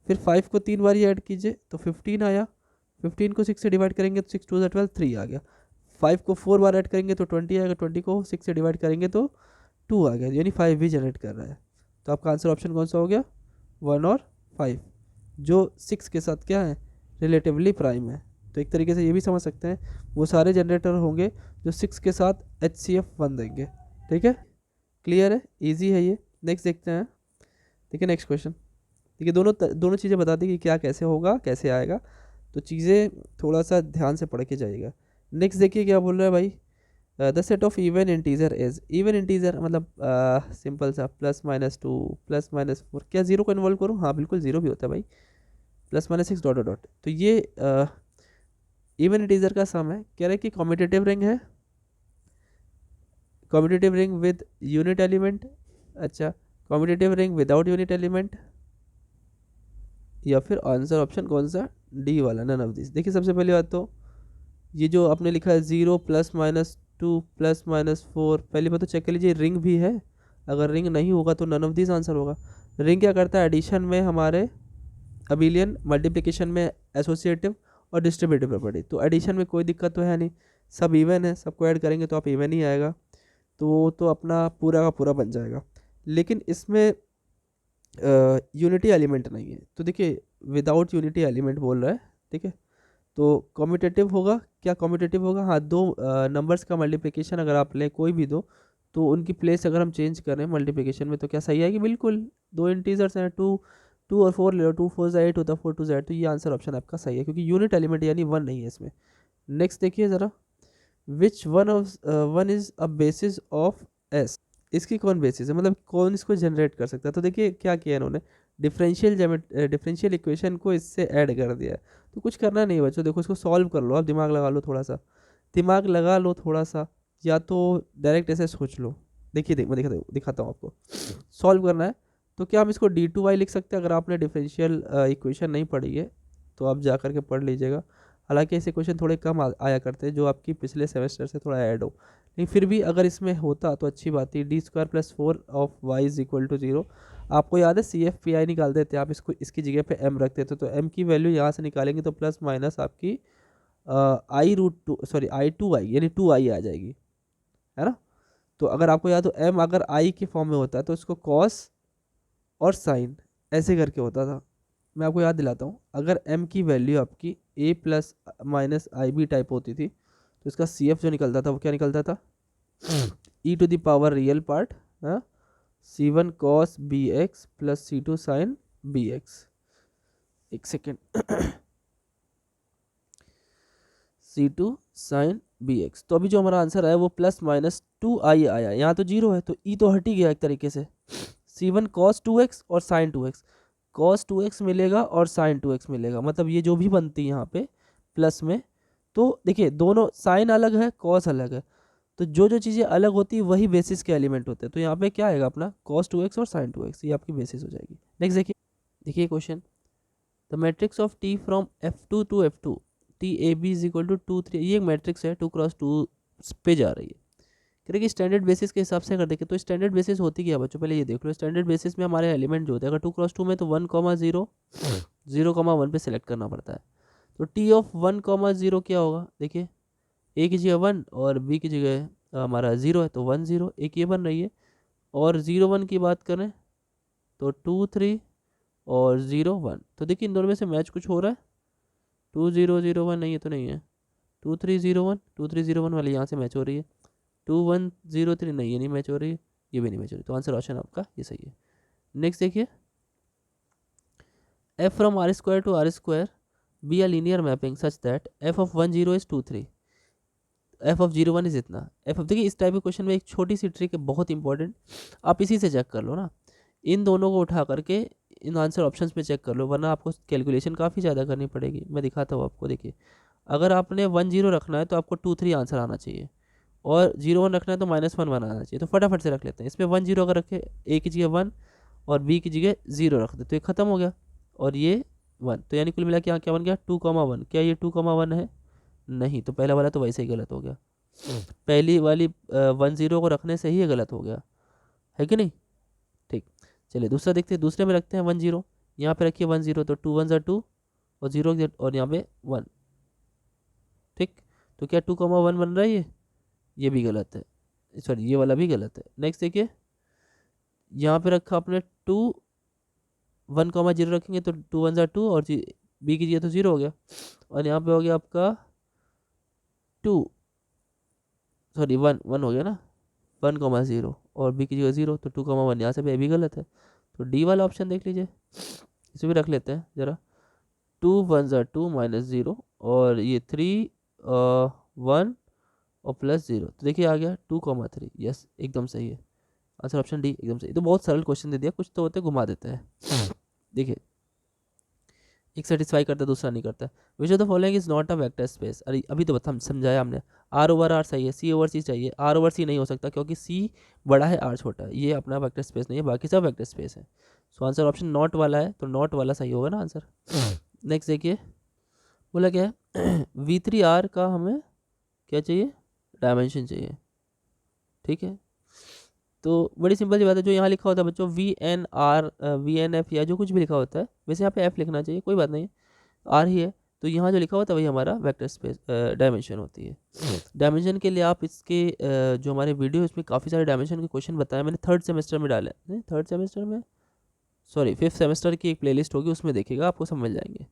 फिर 5 को 3 बार ऐड कीजिए तो 15 आया, 15 को 6 से डिवाइड करेंगे तो 6 2 12 3 आ गया। 5 को 4 बार ऐड करेंगे तो 20 आएगा, 20 को 6 से डिवाइड करेंगे तो 2 आ गया, यानी 5 भी जनरेट कर रहा है। तो आपका आंसर ऑप्शन कौन सा हो गया, 1 और 5, जो 6 के साथ क्या है, रिलेटिवली प्राइम है। तो एक तरीके से ये भी समझ सकते हैं वो सारे जनरेटर होंगे जो 6 के साथ HCF 1 देंगे, ठीक है। क्लियर है, ईजी है ये। नेक्स्ट देखते हैं, ठीक है। नेक्स्ट क्वेश्चन देखिए, दोनों चीज़ें बता दी कि क्या कैसे होगा कैसे आएगा, तो चीज़ें थोड़ा सा ध्यान से पढ़ के जाइएगा। नेक्स्ट देखिए क्या बोल रहा है भाई, the set of even integer is, even integer मतलब सिंपल सा +-2 +-4, क्या जीरो को इन्वॉल्व करूँ, हाँ बिल्कुल जीरो भी होता है भाई, +-6 डॉट डॉट डॉट। तो ये इवन इंटीजर का सम है। कह रहे हैं कि कॉम्यूटेटिव रिंग है, commutative ring with unit element, अच्छा commutative ring without unit element, या फिर आंसर ऑप्शन कौन सा, डी वाला, नन ऑफ दिस। देखिए सबसे पहली बात तो ये जो आपने लिखा है 0 +-2 +-4, पहली बात तो चेक कर लीजिए रिंग भी है। अगर रिंग नहीं होगा तो नन ऑफ दिस आंसर होगा। रिंग क्या करता है, एडिशन में हमारे अबिलियन, मल्टीप्लिकेशन में एसोसिएटिव और डिस्ट्रीब्यूटिव प्रॉपर्टी। तो एडिशन में कोई दिक्कत तो है नहीं, सब इवन है, सबको ऐड करेंगे तो आप इवन ही आएगा, तो वो तो अपना पूरा का पूरा बन जाएगा। लेकिन इसमें यूनिटी एलिमेंट नहीं है, तो देखिए विदाउट यूनिटी एलिमेंट बोल रहा है, ठीक है। तो कॉम्यूटेटिव होगा, क्या कॉम्यूटेटिव होगा, हाँ दो नंबर्स का मल्टीप्लिकेशन अगर आप लें कोई भी दो, तो उनकी प्लेस अगर हम चेंज करें मल्टीप्लिकेशन में तो क्या सही आएगी, बिल्कुल। दो इंटीजर्स हैं, 2 2 और 4 ले लो, 2 4 8 होता है, 4 2 Z, तो ये आंसर ऑप्शन आपका सही है क्योंकि यूनिट एलिमेंट यानी 1 नहीं है इसमें। नेक्स्ट देखिए ज़रा, which one is a basis of S, इसकी कौन बेसिस है, मतलब कौन इसको जनरेट कर सकता है। तो देखिए क्या किया इन्होंने, डिफरेंशियल इक्वेशन को इससे ऐड कर दिया है। तो कुछ करना नहीं बच्चों, देखो इसको सॉल्व कर लो, आप दिमाग लगा लो, थोड़ा सा दिमाग लगा लो थोड़ा सा, या तो डायरेक्ट ऐसे सोच लो। देखिए मैं दिखाता हूँ आपको, सॉल्व करना है तो क्या हम इसको D2y लिख सकते हैं। अगर आपने डिफरेंशियल इक्वेशन नहीं पढ़ी है तो आप जा करके पढ़ लीजिएगा। हालांकि ऐसे क्वेश्चन थोड़े कम आया करते हैं जो आपकी पिछले सेमेस्टर से थोड़ा ऐड हो, लेकिन फिर भी अगर इसमें होता तो अच्छी बात थी। D² + 4 of y is equal to 0, आपको याद है CFPI निकाल देते, आप इसको इसकी जगह पे m रख देते, तो m की वैल्यू यहाँ से निकालेंगे तो प्लस माइनस आपकी I√2 सॉरी I2i यानी 2i आ जाएगी, है ना। तो अगर आपको याद हो m अगर i के फॉर्म में होता है तो इसको cos और साइन ऐसे करके होता था। मैं आपको याद दिलाता हूँ, अगर m की वैल्यू आपकी a प्लस माइनस आई बी टाइप होती थी तो इसका CF जो निकलता था वो क्या निकलता था, e to the power real part C1 cos bx plus C2 sine bx। एक सेकेंड C2 साइन bx। तो अभी जो हमारा आंसर आया वो प्लस माइनस 2i आया, यहाँ तो जीरो है तो e तो हट ही गया एक तरीके से। C1 cos 2x और साइन 2x, cos 2x मिलेगा और साइन 2x मिलेगा, मतलब ये जो भी बनती है यहाँ पे प्लस में, तो देखिए दोनों साइन अलग है कॉस अलग है, तो जो जो चीज़ें अलग होती है वही बेसिस के एलिमेंट होते हैं। तो यहाँ पे क्या आएगा अपना cos 2x और साइन 2x, ये आपकी बेसिस हो जाएगी। नेक्स्ट देखिए, देखिए question, the matrix of T from F2 to F2 T A B is equal to 2 3, ये एक मैट्रिक्स है 2x2 पे जा रही है। कह रहे कि स्टैंडर्ड बेसिस के हिसाब से अगर देखें तो स्टैंडर्ड बेसिस होती क्या बच्चों, पहले ये देख लो। स्टैंडर्ड बेसिस में हमारे एलिमेंट जो होते हैं अगर 2x2 में तो 1,0 0,1 पे सिलेक्ट करना पड़ता है। तो टी ऑफ 1,0 क्या होगा, देखिए ए की जगह 1 और बी की जगह हमारा 0 है तो 1 0, एक ये बन रही है। और 0 1 की बात करें तो 2 3 और 0 1, तो देखिए इन दोनों में से मैच कुछ हो रहा है। 2 0 0 1 नहीं, ये तो नहीं है। 2 3 0 1, 2 3 0 1 वाली यहाँ से मैच हो रही है। 2 1 0 3 नहीं, ये नहीं मैच हो रही है, ये भी नहीं मैच हो रही, तो आंसर ऑप्शन आपका ये सही है। नेक्स्ट देखिए, f from R square to R square be a linear mapping such that f of 1 0 is 2 3, f of 0 1 is इतना। f ऑफ, देखिए इस टाइप के क्वेश्चन में एक छोटी सी ट्रिक है बहुत इंपॉर्टेंट, आप इसी से चेक कर लो ना, इन दोनों को उठा करके इन आंसर ऑप्शंस पे चेक कर लो, वरना आपको कैलकुलेशन काफ़ी ज़्यादा करनी पड़ेगी। मैं दिखाता हूँ आपको, देखिए अगर आपने 1 0 रखना है तो आपको 2 3 आंसर आना चाहिए, और 0 1 रखना है तो -1 1 आना चाहिए। तो फटाफट से रख लेते हैं। इसमें 1 0 अगर रखे, ए की जगह 1 और बी की जगह 0 रख दे तो ये ख़त्म हो गया, और ये 1, तो यानी कुल मिला के यहाँ क्या बन गया 2,1। क्या ये 2,1 है, नहीं, तो पहला वाला तो वैसे ही गलत हो गया, पहली वाली 1 0 को रखने से ही ये गलत हो गया है कि नहीं। ठीक, चलिए दूसरा देखते हैं, दूसरे में रखते हैं 1 0, यहाँ पे रखिए 1 0 तो 2 1 2 और 0 और यहाँ पे 1। ठीक, तो क्या 2,1 बन रहा है, ये भी गलत है, सॉरी ये वाला भी गलत है। नेक्स्ट देखिए, यहाँ पे रखा आपने 2 1,0 रखेंगे तो 2 1 2 और बी की जगह तो 0 हो गया, और यहाँ पे हो गया आपका 2 सॉरी 1 1 हो गया ना, 1,0 और बी की जगह 0 तो 2,1, यहाँ से भी भी गलत है। तो डी वाला ऑप्शन देख लीजिए, इसे भी रख लेते हैं ज़रा। 2 1 2 -0 और ये 3 1 और +0, तो देखिए आ गया 2,3, यस एकदम सही है, आंसर ऑप्शन डी एकदम सही। तो बहुत सरल क्वेश्चन दे दिया, कुछ तो होते घुमा देते हैं। देखिए एक सेटिस्फाई करता है दूसरा नहीं करता। विच of the following is not a vector space, अरे अभी तो बता, हम समझाया हमने, आर ओवर आर सही है, सी ओवर सी चाहिए, आर ओवर सी नहीं हो सकता क्योंकि सी बड़ा है आर छोटा है, ये अपना वेक्टर स्पेस नहीं है, बाकी सब वेक्टर स्पेस है। सो आंसर ऑप्शन नॉट वाला है, तो नॉट वाला सही होगा ना आंसर। नेक्स्ट देखिए, बोला क्या है V3R का हमें क्या चाहिए, डायमेंशन चाहिए। ठीक है, तो बड़ी सिंपल सी बात है, जो यहाँ लिखा होता है बच्चों VNR VNF या जो कुछ भी लिखा होता है, वैसे यहाँ पे F लिखना चाहिए, कोई बात नहीं, R ही है, तो यहाँ जो लिखा होता है वही हमारा वेक्टर स्पेस डायमेंशन होती है। डायमेंशन के लिए आप इसके जो हमारे वीडियो इसमें काफ़ी सारे डायमेंशन के क्वेश्चन बताए मैंने, थर्ड सेमेस्टर में डाले, नहीं थर्ड सेमेस्टर में सॉरी 5th सेमेस्टर की एक प्लेलिस्ट होगी, उसमें देखिएगा आपको सब मिल जाएंगे।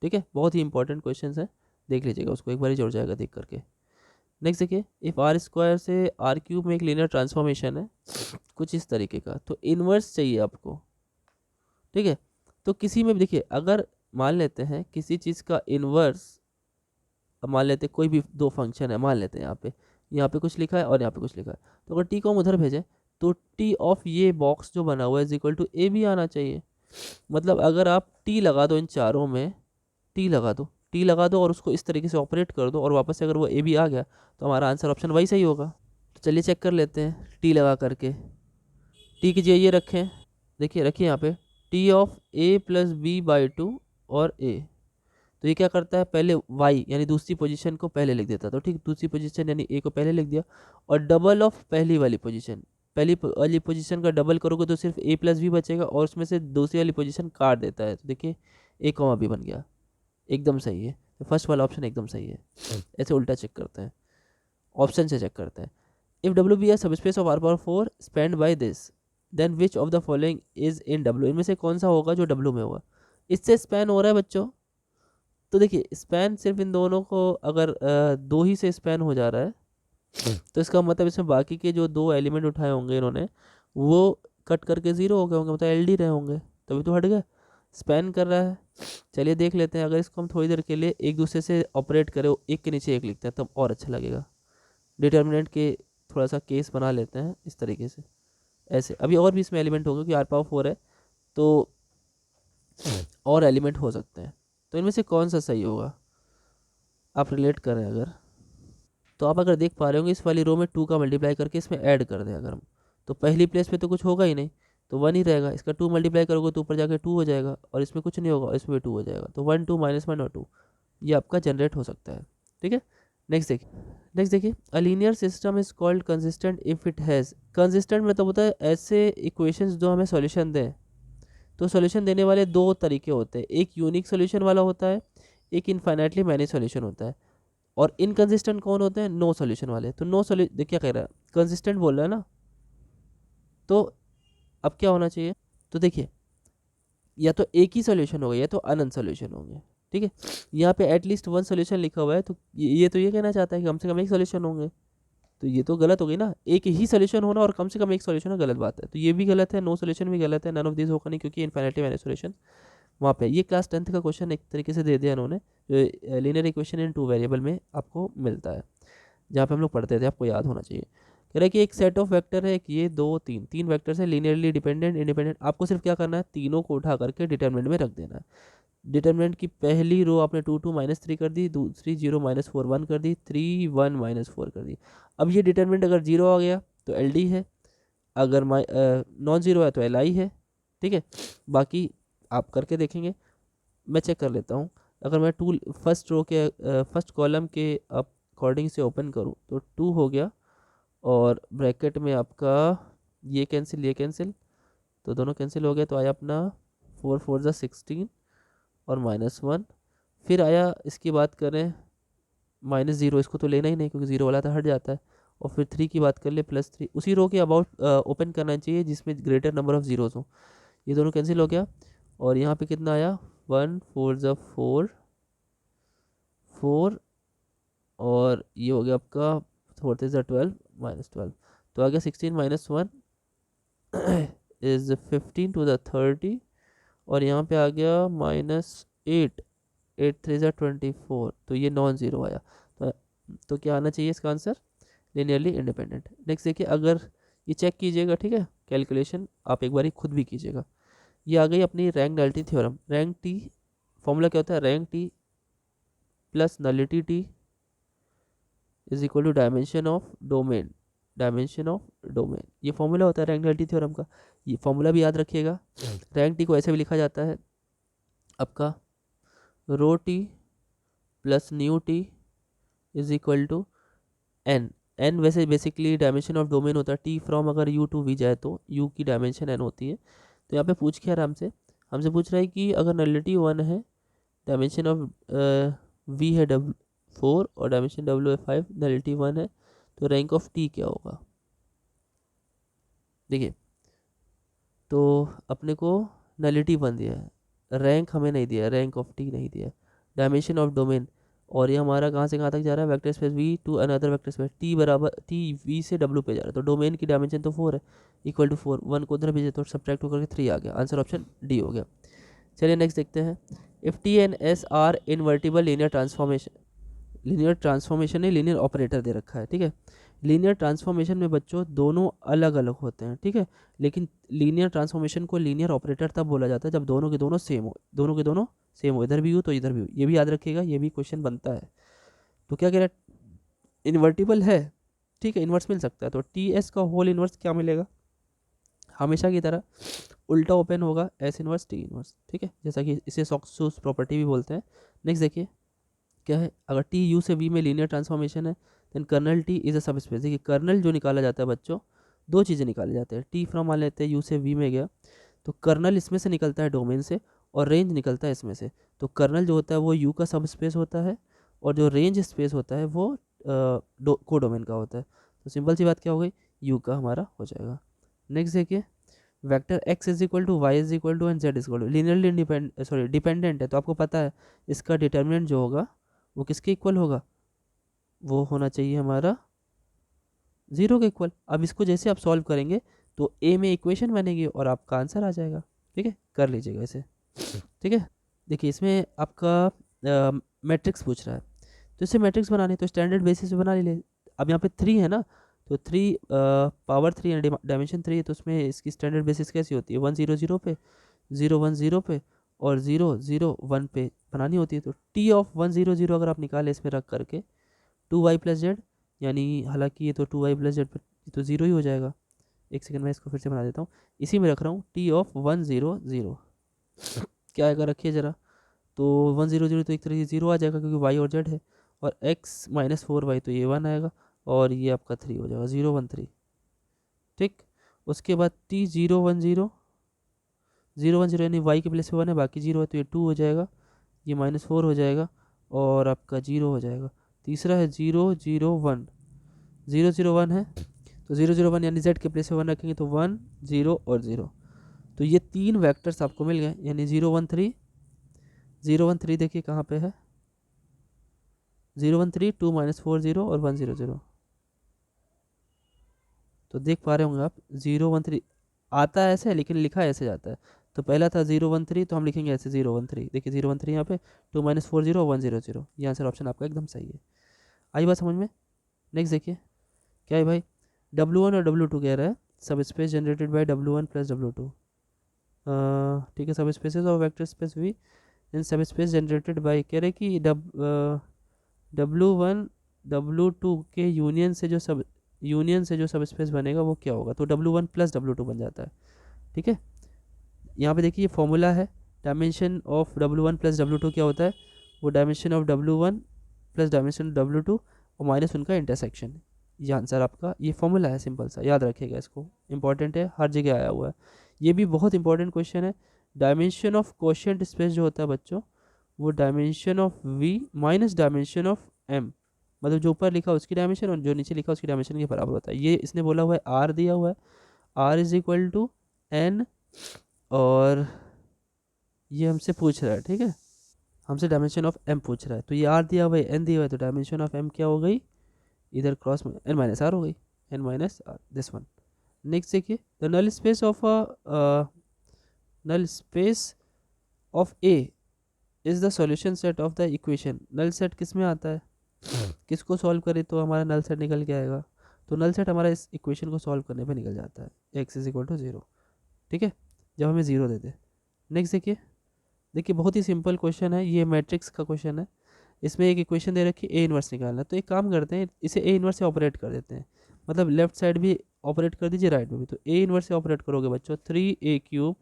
ठीक है, बहुत ही इंपॉर्टेंट क्वेश्चन है, देख लीजिएगा उसको, एक बार ही जुड़ जाएगा देख करके। नेक्स्ट देखिए, इफ़ आर स्क्वायर से आर क्यूब में एक लीनियर ट्रांसफॉर्मेशन है कुछ इस तरीके का, तो इन्वर्स चाहिए आपको। ठीक है, तो किसी में भी देखिए, अगर मान लेते हैं किसी चीज़ का इन्वर्स, मान लेते हैं कोई भी दो फंक्शन है, मान लेते हैं यहाँ पे कुछ लिखा है और यहाँ पे कुछ लिखा है, तो अगर टी को हम उधर भेजें तो टी ऑफ ये बॉक्स जो बना हुआ है इज इक्वल टू ए भी आना चाहिए। मतलब अगर आप टी लगा दो, इन चारों में टी लगा दो, टी लगा दो और उसको इस तरीके से ऑपरेट कर दो और वापस से अगर वो ए भी आ गया तो हमारा आंसर ऑप्शन वही सही होगा। तो चलिए चेक कर लेते हैं, टी लगा करके टी की जगह ये रखें, देखिए रखिए यहाँ पे T of a plus b by 2 और ए, तो ये क्या करता है पहले वाई यानी दूसरी पोजीशन को पहले लिख देता, तो ठीक दूसरी पोजीशन यानी ए को पहले लिख दिया, और डबल ऑफ पहली वाली पोजीशन, पहली वाली पोजीशन का डबल करोगे तो सिर्फ ए प्लस बी बचेगा और उसमें से दूसरी वाली पोजीशन काट देता है, तो देखिए ए कॉमा बी बन गया, एकदम सही है। तो फर्स्ट वाला ऑप्शन एकदम सही है। ऐसे उल्टा चेक करते हैं, ऑप्शन से चेक करते हैं। इफ डब्ल्यू बी है subspace of R power 4 spanned by this, then which of the following is in W, इनमें से कौन सा होगा जो डब्ल्यू में होगा। इससे स्पैन हो रहा है बच्चों। तो देखिए स्पैन सिर्फ इन दोनों को अगर दो ही से स्पैन हो जा रहा है तो इसका मतलब इसमें बाकी के जो दो एलिमेंट उठाए होंगे इन्होंने वो कट करके ज़ीरो हो गए होंगे, मतलब एल डी रहे होंगे, तभी तो हट गया। स्पैन कर रहा है। चलिए देख लेते हैं, अगर इसको हम थोड़ी देर के लिए एक दूसरे से ऑपरेट करें, एक के नीचे एक लिखते हैं तब और अच्छा लगेगा। डिटर्मिनेंट के थोड़ा सा केस बना लेते हैं इस तरीके से, ऐसे। अभी और भी इसमें एलिमेंट होंगे, क्योंकि आर पावर 4 है तो और एलिमेंट हो सकते हैं। तो इनमें से कौन सा सही होगा आप रिलेट करें अगर, तो आप अगर देख पा रहे होंगे इस वाली रो में 2 का मल्टीप्लाई करके इसमें ऐड कर दें अगर हम, तो पहली प्लेस पे तो कुछ होगा ही नहीं, तो 1 ही रहेगा। इसका 2 मल्टीप्लाई करोगे तो ऊपर जाके 2 हो जाएगा, और इसमें कुछ नहीं होगा और इसमें भी 2 हो जाएगा, तो 1 2 -1 और 2 ये आपका जनरेट हो सकता है। ठीक है, नेक्स्ट देखिए a linear system is called consistent if it has, consistent मतलब होता है ऐसे इक्वेशंस जो हमें सॉल्यूशन दें। तो सॉल्यूशन देने वाले दो तरीके होते हैं, एक यूनिक सॉल्यूशन वाला होता है, एक इनफाइनाइटली मैनी सॉल्यूशन होता है। और इनकंसिस्टेंट कौन होते हैं, नो सॉल्यूशन वाले। तो नो सॉल्यूशन देखिए क्या कह रहा है, कंसिस्टेंट बोल रहा है ना, तो अब क्या होना चाहिए, तो देखिए या तो एक ही सॉल्यूशन होगा या तो अनंत सॉल्यूशन होंगे। ठीक है, यहाँ पे एटलीस्ट वन सॉल्यूशन लिखा हुआ है, तो ये तो ये कहना चाहता है कि कम से कम एक सॉल्यूशन होंगे, तो ये तो गलत हो गई ना, एक ही सॉल्यूशन होना और कम से कम एक सॉल्यूशन गलत बात है, तो ये भी गलत है, नो सॉल्यूशन भी गलत है, नन ऑफ दिस होगा नहीं, क्योंकि इनफाइनाइटली मैनी सॉल्यूशन वहाँ पे। ये क्लास 10th का क्वेश्चन एक तरीके से दे दिया इन्होंने, जो linear equation in two variable में आपको मिलता है, जहाँ पे हम लोग पढ़ते थे, आपको याद होना चाहिए। कह रहा है कि एक सेट ऑफ वेक्टर है, कि ये दो तीन तीन वेक्टर्स है, लीनियरली डिपेंडेंट इंडिपेंडेंट। आपको सिर्फ क्या करना है, तीनों को उठा करके डिटर्मिनेंट में रख देना है। डिटर्मिनेंट की पहली रो आपने 2 2 -3 कर दी, दूसरी 0 -4 1 कर दी, 3 1 -4 कर दी। अब ये डिटर्मिनेंट अगर 0 आ गया तो एल डी है, अगर नॉन ज़ीरो है तो एल आई है। ठीक है, बाकी आप करके देखेंगे, मैं चेक कर लेता हूँ। अगर मैं टू फर्स्ट रो के फर्स्ट कॉलम के अकॉर्डिंग से ओपन करूँ तो 2 हो गया, और ब्रैकेट में आपका ये कैंसिल ये कैंसिल, तो दोनों कैंसिल हो गए, तो आया अपना 4 4 ज़ा 16 और -1। फिर आया, इसकी बात करें -0, इसको तो लेना ही नहीं क्योंकि 0 वाला तो हट जाता है। और फिर 3 की बात कर ले +3, उसी रो के अबाउट ओपन करना चाहिए जिसमें ग्रेटर नंबर ऑफ जीरोज हो। ये दोनों कैंसिल हो गया, और यहाँ पे कितना आया, 1 4 ज़ा 4 4, और ये हो गया आपका 4 3 ज़ा 12 -12, तो आ गया 16 -1 इज 15 टू द 30, और यहाँ पे आ गया -8 8 3 ज़ा 24, तो ये नॉन ज़ीरो आया। तो क्या आना चाहिए इसका आंसर, लिनियरली इंडिपेंडेंट। नेक्स्ट देखिए, अगर ये चेक कीजिएगा, ठीक है, कैलकुलेशन आप एक बार खुद भी कीजिएगा। ये आ गई अपनी rank nullity theorem. Rank T formula क्या होता है, rank T plus nullity T is equal to dimension of domain, dimension of domain, ये फॉर्मूला होता है रैंक नलिटी थ्योरम का। ये फॉर्मूला भी याद रखिएगा। रैंक टी को ऐसे भी लिखा जाता है आपका rho T plus nu T is equal to n. N वैसे बेसिकली डायमेंशन ऑफ डोमेन होता है, टी फ्रॉम अगर यू टू वी जाए तो यू की डायमेंशन एन होती है। तो यहाँ पे पूछ के आराम से हमसे पूछ रहा है कि अगर नलिटी 1 है, डायमेंशन ऑफ वी है 4 और डायमेंशन डब्ल्यू है 5, नलिटी 1 है, तो रैंक ऑफ टी क्या होगा। देखिए, तो अपने को नलिटी 1 दिया है, रैंक हमें नहीं दिया है, रैंक ऑफ टी नहीं दिया है, डायमेंशन ऑफ डोमेन, और ये हमारा कहाँ से कहाँ तक जा रहा है, vector space V to another vector space T बराबर टी वी से डब्ल्यू पे जा रहा है, तो डोमेन की डायमेंशन तो 4 है, इक्वल टू 4, 1 को उधर भेजे तो सब्ट्रैक्ट होकर के 3 आ गया, आंसर ऑप्शन डी हो गया। चलिए नेक्स्ट देखते हैं। If T and S R invertible linear transformation, linear transformation नहीं, लीनियर ऑपरेटर दे रखा है, ठीक है। लीनियर ट्रांसफॉर्मेशन में बच्चों दोनों अलग अलग होते हैं, ठीक है, लेकिन लीनियर ट्रांसफॉर्मेशन को लीनियर ऑपरेटर तब बोला जाता है जब दोनों के दोनों सेम हो, दोनों के दोनों सेम हो, इधर भी हो तो इधर भी हो, ये भी याद रखिएगा, ये भी क्वेश्चन बनता है। तो क्या कह रहा है, इन्वर्टिबल है, ठीक है, इन्वर्स मिल सकता है, तो टी एस का होल इन्वर्स क्या मिलेगा, हमेशा की तरह उल्टा ओपन होगा, एस इन्वर्स टी इन्वर्स, ठीक है, जैसा कि इसे सॉक्सूस प्रॉपर्टी भी बोलते हैं। नेक्स्ट देखिए क्या है, अगर टी यू से वी में लीनियर ट्रांसफॉर्मेशन है, then kernel T is a subspace. देखिए कर्नल जो निकाला जाता है बच्चों, दो चीज़ें निकाले जाते हैं, टी फ्रॉम मान लेते हैं यू से वी में गया, तो कर्नल इसमें से निकलता है डोमेन से, और रेंज निकलता है इसमें से। तो कर्नल जो होता है वो यू का सब स्पेस होता है, और जो रेंज स्पेस होता है वो को डोमेन का होता है। तो सिंपल सी बात क्या हो गई, यू का हमारा हो जाएगा। नेक्स्ट देखिए, vector x is equal to y is equal to and z is equal to linearly dependent है, तो आपको पता है इसका डिटर्मिनेंट जो होगा वो किसके इक्वल होगा, वो होना चाहिए हमारा 0 के इक्वल। अब इसको जैसे आप सॉल्व करेंगे तो ए में इक्वेशन बनेगी और आपका आंसर आ जाएगा। ठीक है, कर लीजिएगा इसे। ठीक है, देखिए इसमें आपका मैट्रिक्स पूछ रहा है, तो इसे मैट्रिक्स बनाने तो स्टैंडर्ड बेसिस पे बना लीजिए। अब यहाँ पे 3 है ना, तो 3 पावर 3 है, डायमेंशन 3 है, तो उसमें इसकी स्टैंडर्ड बेसिस कैसी होती है, 1 0 0 पे, 0 1 0 पे और 0 0 1 पे बनानी होती है। तो टी ऑफ 1 0 0 अगर आप निकालें इसमें रख करके 2y प्लस जेड, यानी हालांकि ये तो 2y प्लस जेड पर तो 0 ही हो जाएगा। एक सेकंड में इसको फिर से बना देता हूँ, इसी में रख रहा हूँ टी ऑफ 1 0 0, क्या आएगा रखिए ज़रा, तो 1 0 0 तो एक तरह से 0 आ जाएगा क्योंकि y और z है, और x माइनस 4y तो ये 1 आएगा, और ये आपका 3 हो जाएगा, 0 1 3। ठीक, उसके बाद t 0 1 0, 0 1 0 यानी y के प्लेस पे 1 है, बाकी 0 है तो ये 2 हो जाएगा, ये -4 हो जाएगा और आपका 0 हो जाएगा। तीसरा है 0 0 1, 0 0 1 है, तो 0 0 1 यानी z के प्लेस पे 1 रखेंगे तो 1 0 और 0, तो ये 3 वेक्टर्स आपको मिल गए, यानी 0 1 3, 0 1 3 देखिए कहाँ पे है, 0 1 3 2 -4 0 और 1 0 0, तो देख पा रहे होंगे आप 0 1 3 आता है ऐसे लेकिन लिखा ऐसे जाता है। तो पहला था 0 1 3, तो हम लिखेंगे ऐसे 0 1 3, देखिए 0 1 3 यहाँ पे 2 -4 0 1 0 0, ये आंसर ऑप्शन आपका एकदम सही है। आई बात समझ में। नेक्स्ट देखिए क्या है भाई, W1 और W2 कह रहा है, सब space generated by W1 plus W2। ठीक है, सब स्पेसेस और वेक्टर स्पेस भी इन सब स्पेस जनरेटेड बाय, कह रहे कि W1 W2 के यूनियन से जो सब स्पेस बनेगा वो क्या होगा, तो W1 प्लस W2 बन जाता है। ठीक है, यहाँ पे देखिए ये फॉर्मूला है, dimension of W1 plus W2 क्या होता है, वो dimension of W1 plus dimension W2 और माइनस उनका इंटरसेक्शन, ये आंसर आपका, ये फॉर्मूला है, सिंपल सा याद रखिएगा इसको, इंपॉर्टेंट है, हर जगह आया हुआ है, ये भी बहुत इंपॉर्टेंट क्वेश्चन है। डायमेंशन ऑफ क्वोशिएंट स्पेस जो होता है बच्चों, वो dimension of V minus dimension of M, मतलब जो ऊपर लिखा उसकी डायमेंशन और जो नीचे लिखा उसकी डायमेंशन के बराबर होता है। ये इसने बोला हुआ है R दिया हुआ है, R is equal to N, और ये हमसे पूछ रहा है, ठीक है, हमसे डायमेंशन ऑफ M पूछ रहा है, तो ये R दिया हुआ है N दिया हुआ है, तो डायमेंशन ऑफ M क्या हो गई, इधर क्रॉस में N माइनस R हो गई, N minus R, this one. Next देखिए, the null space of A is the solution set of the equation. Null set किस में आता है, किसको सॉल्व करे तो हमारा नल सेट निकल के आएगा, तो नल सेट हमारा इस इक्वेशन को सॉल्व करने पे निकल जाता है, x इज इक्वल टू 0। ठीक है, जब हमें 0 दे दे। नेक्स्ट देखिए, देखिए बहुत ही सिंपल क्वेश्चन है, ये मैट्रिक्स का क्वेश्चन है, इसमें एक इक्वेशन दे रखी है, ए इनवर्स निकालना है, तो एक काम करते हैं इसे ए इनवर्स से ऑपरेट कर देते हैं, मतलब लेफ्ट साइड भी ऑपरेट कर दीजिए राइट में भी, तो ए इनवर्स से ऑपरेट करोगे बच्चों 3a³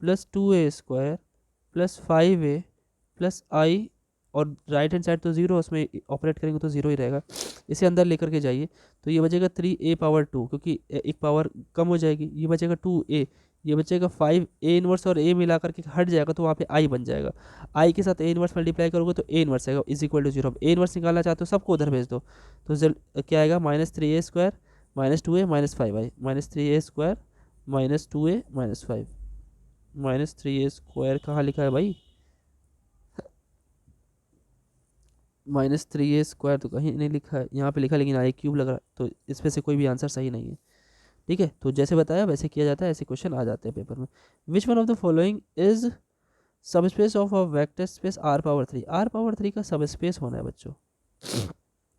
plus 2a² plus 5a plus आई, और राइट हैंड साइड तो 0, उसमें ऑपरेट करेंगे तो 0 ही रहेगा, इसे अंदर लेकर के जाइए, तो ये बचेगा 3a पावर 2, क्योंकि एक पावर कम हो जाएगी, ये बचेगा 2a, ये बचेगा 5 ए इनवर्स और ए मिला करके हट जाएगा तो वहाँ पे आई बन जाएगा, आई के साथ ए इनवर्स मल्टीप्लाई करोगे तो ए इनवर्स आएगा इज इक्वल टू 0। अब ए इनवर्स निकालना चाहते हो सबको उधर भेज दो, तो क्या आएगा, -3a² -2a -5i, -3a² -2a -5, -3a² कहाँ लिखा है भाई, -3a² तो कहीं नहीं लिखा है, यहाँ पे लिखा है लेकिन i³ लग रहा है, तो इस पे से कोई भी आंसर सही नहीं है। ठीक है, तो जैसे बताया वैसे किया जाता है, ऐसे क्वेश्चन आ जाते हैं पेपर में। Which one of the following is subspace of a vector space R⁻3, R⁻3 का सब स्पेस होना है बच्चों।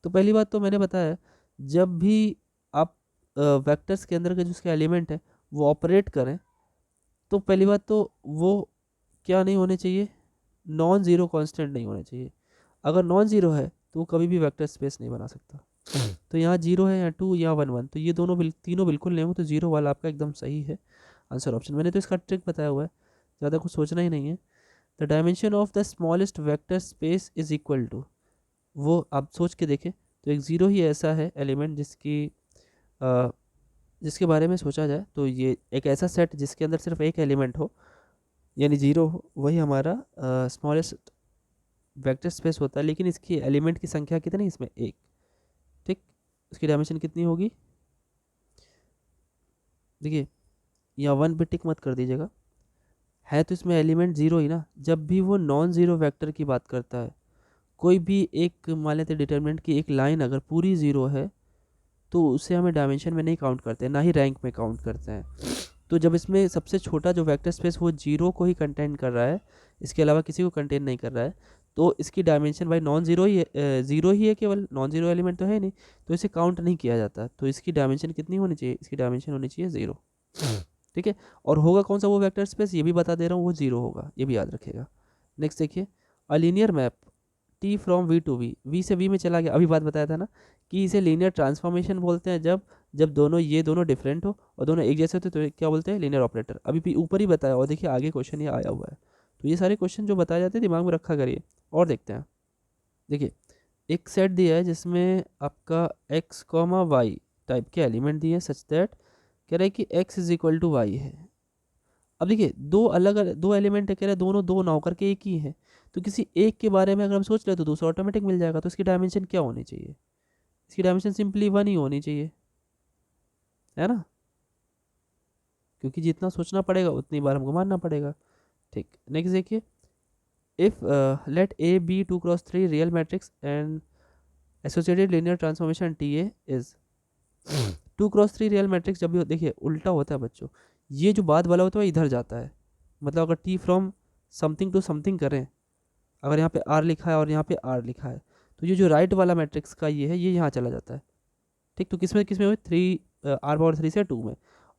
तो पहली बात तो मैंने बताया, जब भी आप वेक्टर्स के अंदर के जो उसके एलिमेंट है वो ऑपरेट करें, तो पहली बात तो वो क्या नहीं होने चाहिए, नॉन ज़ीरो कांस्टेंट नहीं होने चाहिए, अगर नॉन ज़ीरो है तो वो कभी भी वेक्टर स्पेस नहीं बना सकता। तो यहाँ 0 है, यहाँ 2 या 1 1, तो ये दोनों तीनों बिल्कुल नहीं हो, तो 0 वाला आपका एकदम सही है आंसर ऑप्शन। मैंने तो इसका ट्रिक बताया हुआ है, ज़्यादा कुछ सोचना ही नहीं है। The dimension of the smallest vector space is equal to, वो आप सोच के देखें, तो एक 0 ही ऐसा है एलिमेंट जिसके बारे में सोचा जाए, तो ये एक ऐसा सेट जिसके अंदर सिर्फ एक एलिमेंट हो यानी 0 हो, वही हमारा स्मॉलेस्ट वेक्टर स्पेस होता है, लेकिन इसकी एलिमेंट की संख्या कितनी, इसमें एक। ठीक, इसकी डायमेंशन कितनी होगी, देखिए यहाँ 1 पे टिक मत कर दीजिएगा, है तो इसमें एलिमेंट ज़ीरो ही ना। जब भी वो नॉन ज़ीरो वेक्टर की बात करता है, कोई भी एक मान लेते डिटरमिनेंट की एक लाइन अगर पूरी ज़ीरो है तो उसे हमें डायमेंशन में नहीं काउंट करते, ना ही रैंक में काउंट करते हैं। तो जब इसमें सबसे छोटा जो वेक्टर स्पेस वो जीरो को ही कंटेन कर रहा है, इसके अलावा किसी को कंटेन नहीं कर रहा है, तो इसकी डायमेंशन भाई नॉन ज़ीरो ही है, ज़ीरो ही है, केवल नॉन ज़ीरो एलिमेंट तो है नहीं, तो इसे काउंट नहीं किया जाता। तो इसकी डायमेंशन कितनी होनी चाहिए, इसकी डायमेंशन होनी चाहिए 0। ठीक है, और होगा कौन सा वो वेक्टर स्पेस, ये भी बता दे रहा हूँ, वो 0 होगा, ये भी याद रखेगा। नेक्स्ट देखिए, a linear map T from V to V से वी में चला गया, अभी बात बताया था ना कि इसे लीनियर ट्रांसफॉर्मेशन बोलते हैं जब जब दोनों ये दोनों डिफरेंट हो और दोनों एक जैसे होते तो क्या बोलते हैं, लीनियर ऑपरेटर। अभी भी ऊपर ही बताया, और देखिए आगे क्वेश्चन ये आया हुआ है। तो ये सारे क्वेश्चन जो बताए जाते हैं दिमाग में रखा करिए। और देखते हैं, देखिए एक सेट दिया है जिसमें आपका x कॉमा वाई टाइप के एलिमेंट दिए हैं, सच दैट कह रहा है कि x is equal to y है। अब देखिए दो अलग अलग दो एलिमेंट है, कह रहे हैं दोनों दो ना होकर के एक ही है, तो किसी एक के बारे में अगर हम सोच रहे तो दूसरा ऑटोमेटिक मिल जाएगा। तो इसकी डायमेंशन क्या होनी चाहिए, इसकी डायमेंशन सिंपली 1 ही होनी चाहिए, है ना, क्योंकि जितना सोचना पड़ेगा उतनी बार हमको मानना पड़ेगा। ठीक, नेक्स्ट देखिए, if let a be 2x3 real matrix and associated linear transformation T a is 2x3 real matrix. जब भी देखिए उल्टा होता है बच्चों, ये जो बाद वाला होता है इधर जाता है, मतलब अगर T from something to something करें, अगर यहाँ पे आर लिखा है और यहाँ पे आर लिखा है, तो ये जो राइट वाला मैट्रिक्स का ये है, ये यहाँ चला जाता है। ठीक, तो किसमें किसमें हुई, 3 R⁻3 से 2 में।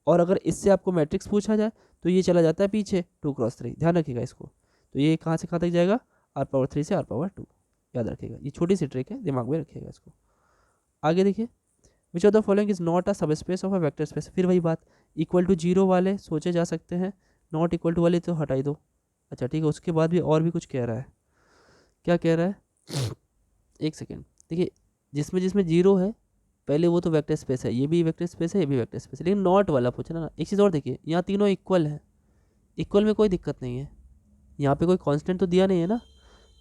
और अगर इससे आपको मैट्रिक्स पूछा जाए तो ये चला जाता है पीछे 2x3, ध्यान रखिएगा इसको। तो ये कहाँ से कहाँ तक जाएगा, R⁻3 से R⁻2, याद रखिएगा, ये छोटी सी ट्रिक है, दिमाग में रखिएगा इसको। आगे देखिए, which of the following is not a subspace of a vector space. फिर वही बात, इक्वल टू 0 वाले सोचे जा सकते हैं, नॉट इक्वल टू वाले तो हटा ही दो। अच्छा ठीक है, उसके बाद भी और भी कुछ कह रहा है, क्या कह रहा है, एक सेकेंड, देखिए जिसमें जिसमें 0 है पहले वो तो वेक्टर स्पेस है, ये भी वेक्टर स्पेस है, ये भी वेक्टर स्पेस है, लेकिन नॉट वाला पूछना ना। एक चीज़ और देखिए, यहाँ तीनों इक्वल है, इक्वल में कोई दिक्कत नहीं है, यहाँ पे कोई कांस्टेंट तो दिया नहीं है ना।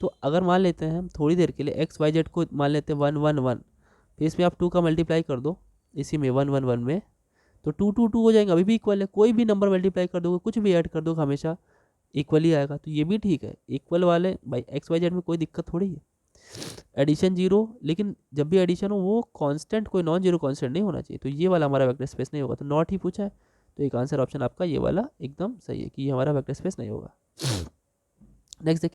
तो अगर मान लेते हैं हम थोड़ी देर के लिए एक्स वाई जेड को मान लेते हैं 1 1 1, फिर इसमें आप 2 का मल्टीप्लाई कर दो, इसी में 1 1 1 में, तो 2 2 2 हो जाएंगे, अभी भी इक्वल है। कोई भी नंबर मल्टीप्लाई कर दोगे, कुछ भी ऐड कर दोगे, हमेशा इक्वल ही आएगा। तो ये भी ठीक है, इक्वल वाले भाई एक्स वाई जेड में कोई दिक्कत थोड़ी है। एडिशन 0, लेकिन जब भी एडिशन हो वो कांस्टेंट, कोई नॉन जीरो कांस्टेंट नहीं होना चाहिए। तो ये वाला हमारा वेक्टर स्पेस नहीं होगा, तो नॉट ही पूछा है। तो एक आंसर ऑप्शन आपका ये वाला एकदम सही है कि ये हमारा वेक्टर स्पेस नहीं होगा। नेक्स्ट देखिए,